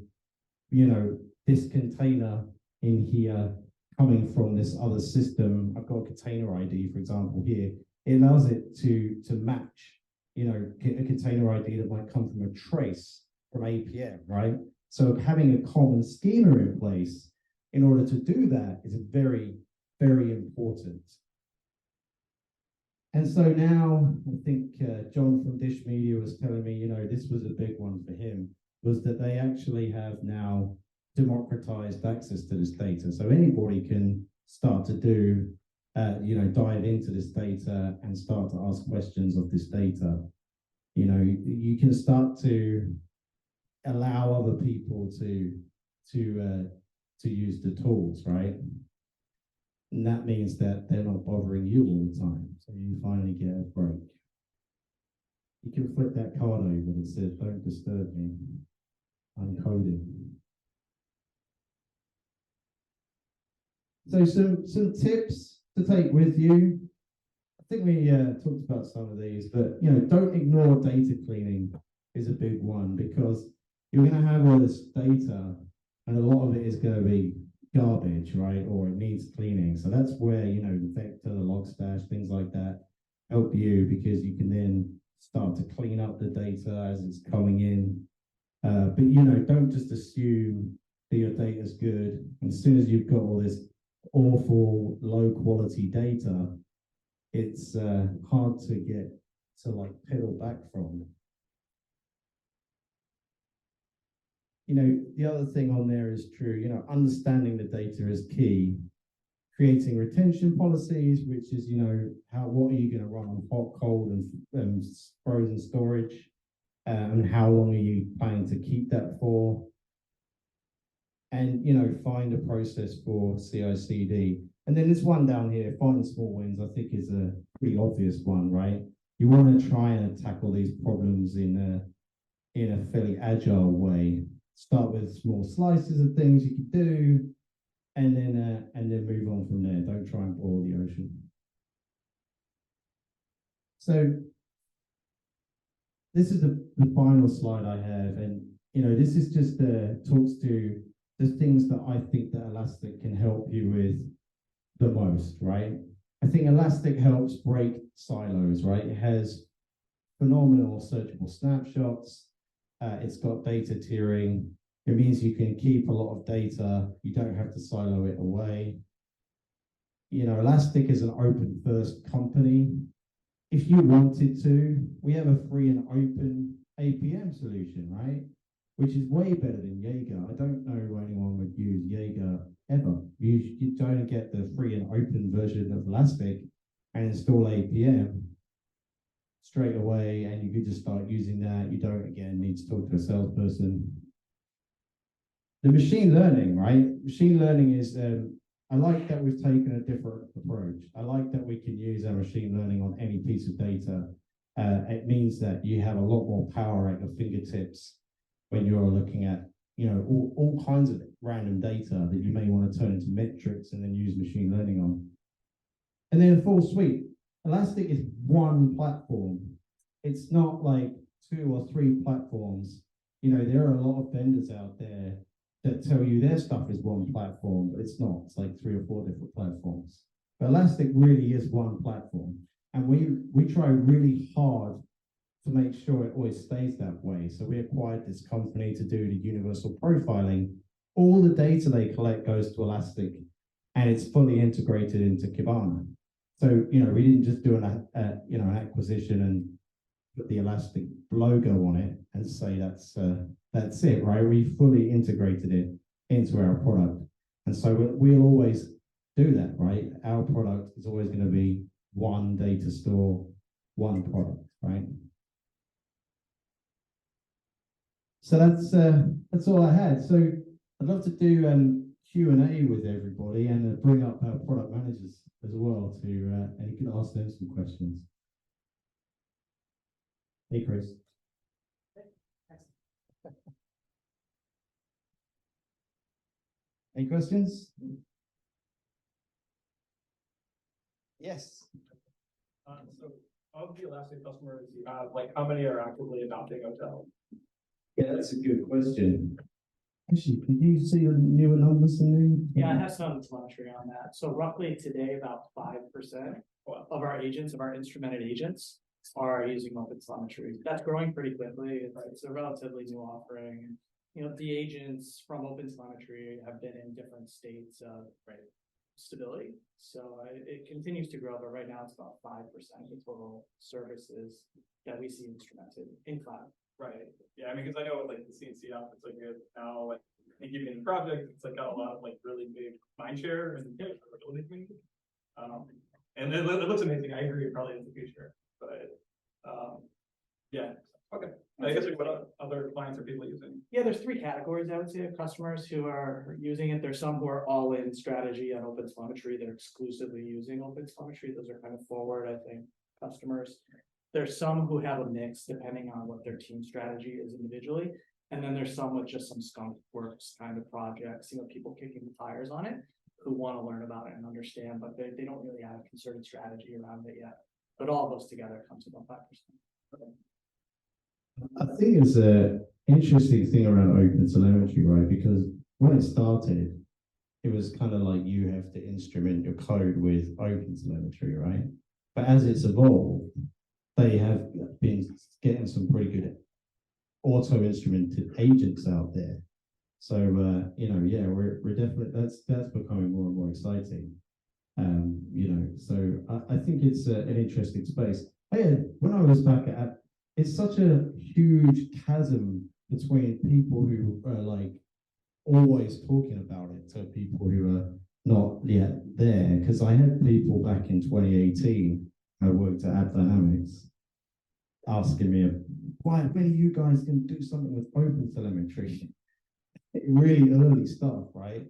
this container in here coming from this other system, I've got a container ID, for example, here, it allows it to match, a container ID that might come from a trace from APM, right? So having a common schema in place in order to do that is very, very important. And so now, I think John from Dish Media was telling me, this was a big one for him, was that they actually have now democratized access to this data. So anybody can start to do, dive into this data and start to ask questions of this data. You can start to allow other people to use the tools, right? And that means that they're not bothering you all the time. So you finally get a break. You can flip that card over that says, don't disturb me. I'm coding. So some tips to take with you. I think we talked about some of these, but don't ignore data cleaning is a big one, because you're going to have all this data and a lot of it is going to be garbage, right? Or it needs cleaning. So that's where, the vector, the logstash, things like that help you, because you can then start to clean up the data as it's coming in. But, don't just assume that your data is good. And as soon as you've got all this awful low quality data, it's hard to get to like pedal back from. The other thing on there is true, understanding the data is key. Creating retention policies, which is, what are you going to run on hot, cold, and frozen storage, and how long are you planning to keep that for? And, find a process for CI/CD. And then this one down here, finding small wins, I think is a pretty obvious one, right? You want to try and tackle these problems in a fairly agile way. Start with small slices of things you can do, and then move on from there. Don't try and boil the ocean. So this is the final slide I have, and this is just talks to the things that I think that Elastic can help you with the most, right? I think Elastic helps break silos, right? It has phenomenal searchable snapshots. It's got data tiering. It means you can keep a lot of data. You don't have to silo it away. You know, Elastic is an open first company. If you wanted to, we have a free and open APM solution, right? Which is way better than Jaeger. I don't know anyone would use Jaeger ever. You don't get the free and open version of Elastic and install APM straight away, and you could just start using that. You don't, again, need to talk to a salesperson. The machine learning, right? Machine learning is, I like that we've taken a different approach. I like that we can use our machine learning on any piece of data. It means that you have a lot more power at your fingertips when you're looking at, you know, all kinds of random data that you may want to turn into metrics and then use machine learning on. And then a full suite. Elastic is one platform. It's not like 2 or 3 platforms. You know, there are a lot of vendors out there that tell you their stuff is one platform, but it's not. It's like 3 or 4 different platforms. But Elastic really is one platform. And we try really hard to make sure it always stays that way. So we acquired this company to do the universal profiling. All the data they collect goes to Elastic, and it's fully integrated into Kibana. So, you know, we didn't just do an acquisition and put the Elastic logo on it and say that's it, right? We fully integrated it into our product. And so we'll always do that, right? Our product is always going to be one data store, one product, right? So that's all I had. So I'd love to do Q&A with everybody and bring up our product managers as well to and you can ask them some questions. Hey, Chris. Any questions? Yes. So of the Elastic customers you have, like how many are actively adopting Hotel? Yeah, that's a good question. Actually, can you see the newer numbers than me? Yeah, I have some telemetry on that. So roughly today, about 5% of our agents, of our instrumented agents, are using OpenTelemetry. That's growing pretty quickly. It's a relatively new offering. You know, the agents from OpenTelemetry have been in different states of stability. So it continues to grow, but right now it's about 5% of total services that we see instrumented in cloud. Right. Yeah, I mean, because I know like the CNC app, it's like now like in giving projects, it's like got a lot of like really big mind share and observability community. And it looks amazing. I agree, it probably is the future. But yeah, okay. I guess like what other clients are people using? Yeah, there's 3 categories I would say of customers who are using it. There's some who are all in strategy on OpenTelemetry. They're exclusively using OpenTelemetry. Those are kind of forward, I think, customers. There's some who have a mix depending on what their team strategy is individually. And then there's some with just some skunk works kind of projects, you know, people kicking the tires on it who want to learn about it and understand, but they don't really have a concerted strategy around it yet. But all of those together comes about 5%. Okay. I think it's an interesting thing around OpenTelemetry, right? Because when it started, it was kind of like you have to instrument your code with OpenTelemetry, right? But as it's evolved, they have been getting some pretty good auto-instrumented agents out there. So you know, yeah, we're definitely that's becoming more and more exciting. You know, so I think it's an interesting space. When I was back at, it's such a huge chasm between people who are like always talking about it to people who are not yet there. Because I had people back in 2018, I worked at AppDynamics, asking me, when are you guys going to do something with OpenTelemetry? Really early stuff, right?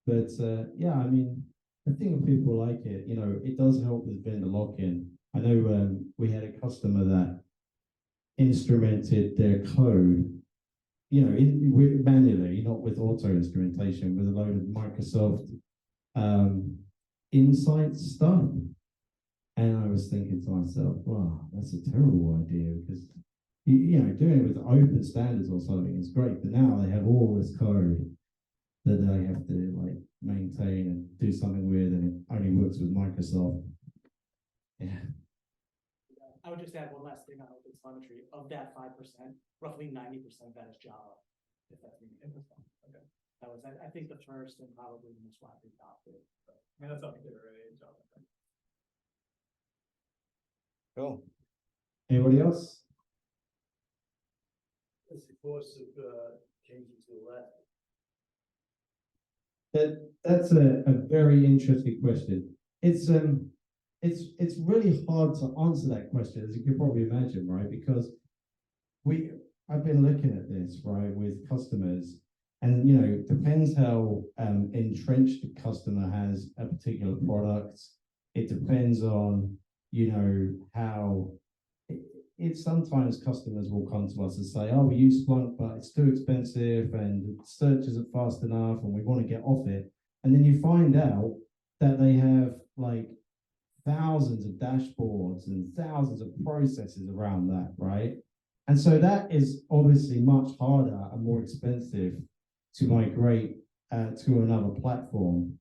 But yeah, I mean, I think people like it. You know, it does help with vendor lock-in. I know we had a customer that instrumented their code, you know, manually, not with auto instrumentation, with a load of Microsoft Insights stuff. And I was thinking to myself, wow, that's a terrible idea because, you know, doing it with open standards or something is great, but now they have all this code that they have to like maintain and do something with, and it only works with Microsoft. Yeah. I would just add one last thing on open telemetry. Of that 5%, roughly 90% of that is Java. If that's okay. That was, I think, the first and probably the most widely adopted. I mean, that's up there, right? Java. Cool. Anybody else? What's the course of changing to the left? That's a very interesting question. It's really hard to answer that question, as you can probably imagine, right? Because I've been looking at this, right, with customers, and you know, depends how entrenched the customer has a particular product. It depends on, you know, how it's sometimes customers will come to us and say, oh, we use Splunk, but it's too expensive and the search isn't fast enough and we want to get off it. And then you find out that they have like thousands of dashboards and thousands of processes around that, right? And so that is obviously much harder and more expensive to migrate to another platform.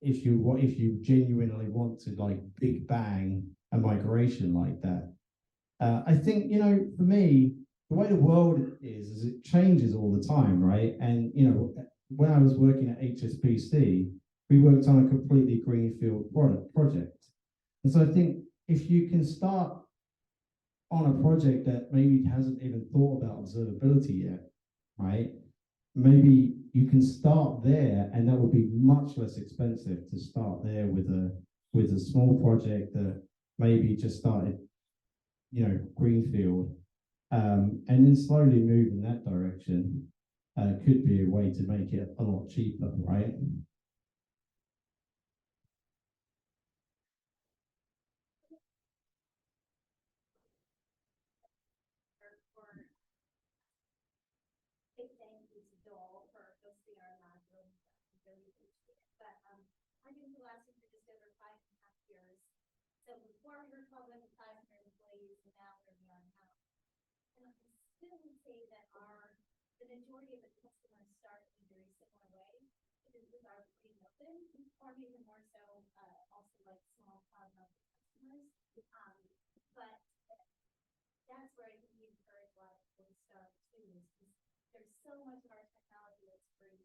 If you genuinely want to like big bang a migration like that. I think, you know, for me, the way the world is it changes all the time, right? And, you know, when I was working at HSBC, we worked on a completely greenfield project. And so I think if you can start on a project that maybe hasn't even thought about observability yet, right? Maybe you can start there, and that would be much less expensive to start there with a small project that maybe just started, you know, greenfield, and then slowly move in that direction. Could be a way to make it a lot cheaper, right? Big thank you to Joel for hosting our inaugural. Really appreciate it. But I've been Elastic for just over 5.5 years. So before we were called with 500 employees, and now we're beyond now. And I still would say that the majority of the customers start in a very similar way, because we are pretty open, or maybe more so also like small cloud customers. But that's where I think we encourage a lot of people to start too, is there's so much of our technology that's free.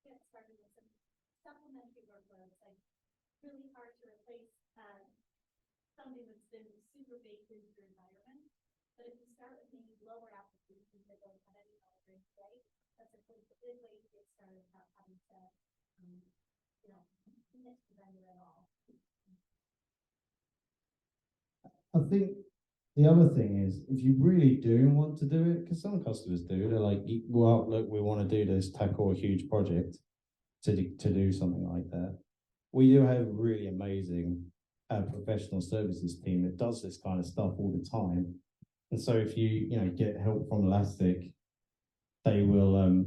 Get started with some supplementary workloads, like really hard to replace something that's been super baked into your environment. But if you start with maybe lower applications that don't have any monitoring today, that's a good way to get started without having to, you know, commit to the vendor at all. I think the other thing is, if you really do want to do it, because some customers do, they're like, well, look, we want to do this, tackle a huge project to do something like that. We do have a really amazing professional services team that does this kind of stuff all the time. And so if you get help from Elastic, they will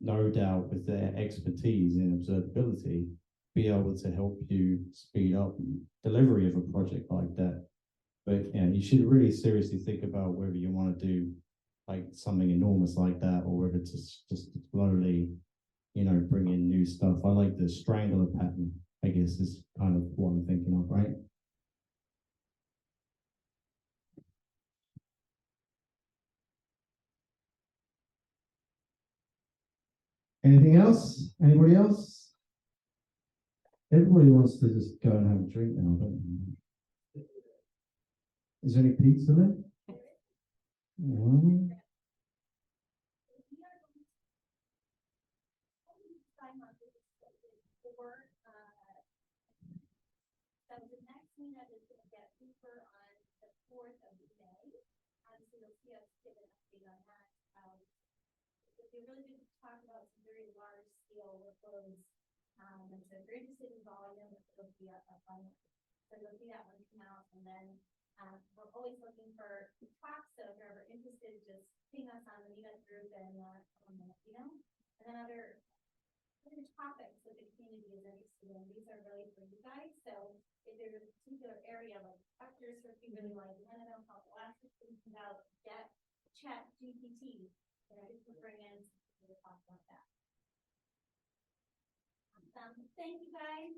no doubt, with their expertise in observability, be able to help you speed up delivery of a project like that. But yeah, you should really seriously think about whether you want to do like something enormous like that, or whether to just slowly, bring in new stuff. I like the strangler pattern, I guess, is kind of what I'm thinking of, right? Anything else? Anybody else? Everybody wants to just go and have a drink now, don't they? Is there any pizza left? Mm. So the next meetup is going to get deeper on the 4th of May. So you'll see us give an update on that. We're really going to talk about some very large scale workloads. And so if you're interested in volume, it'll be a fun. So you'll see that one come out, and then we're always looking for talks. So if you're ever interested, just ping us on the meetup group and and then other topics that the community is interested in. These are really for you guys. So if there's a particular area like vectors, or if you really want to know how Elastic thinks about chat GPT, you can bring in to talk about that. Thank you guys.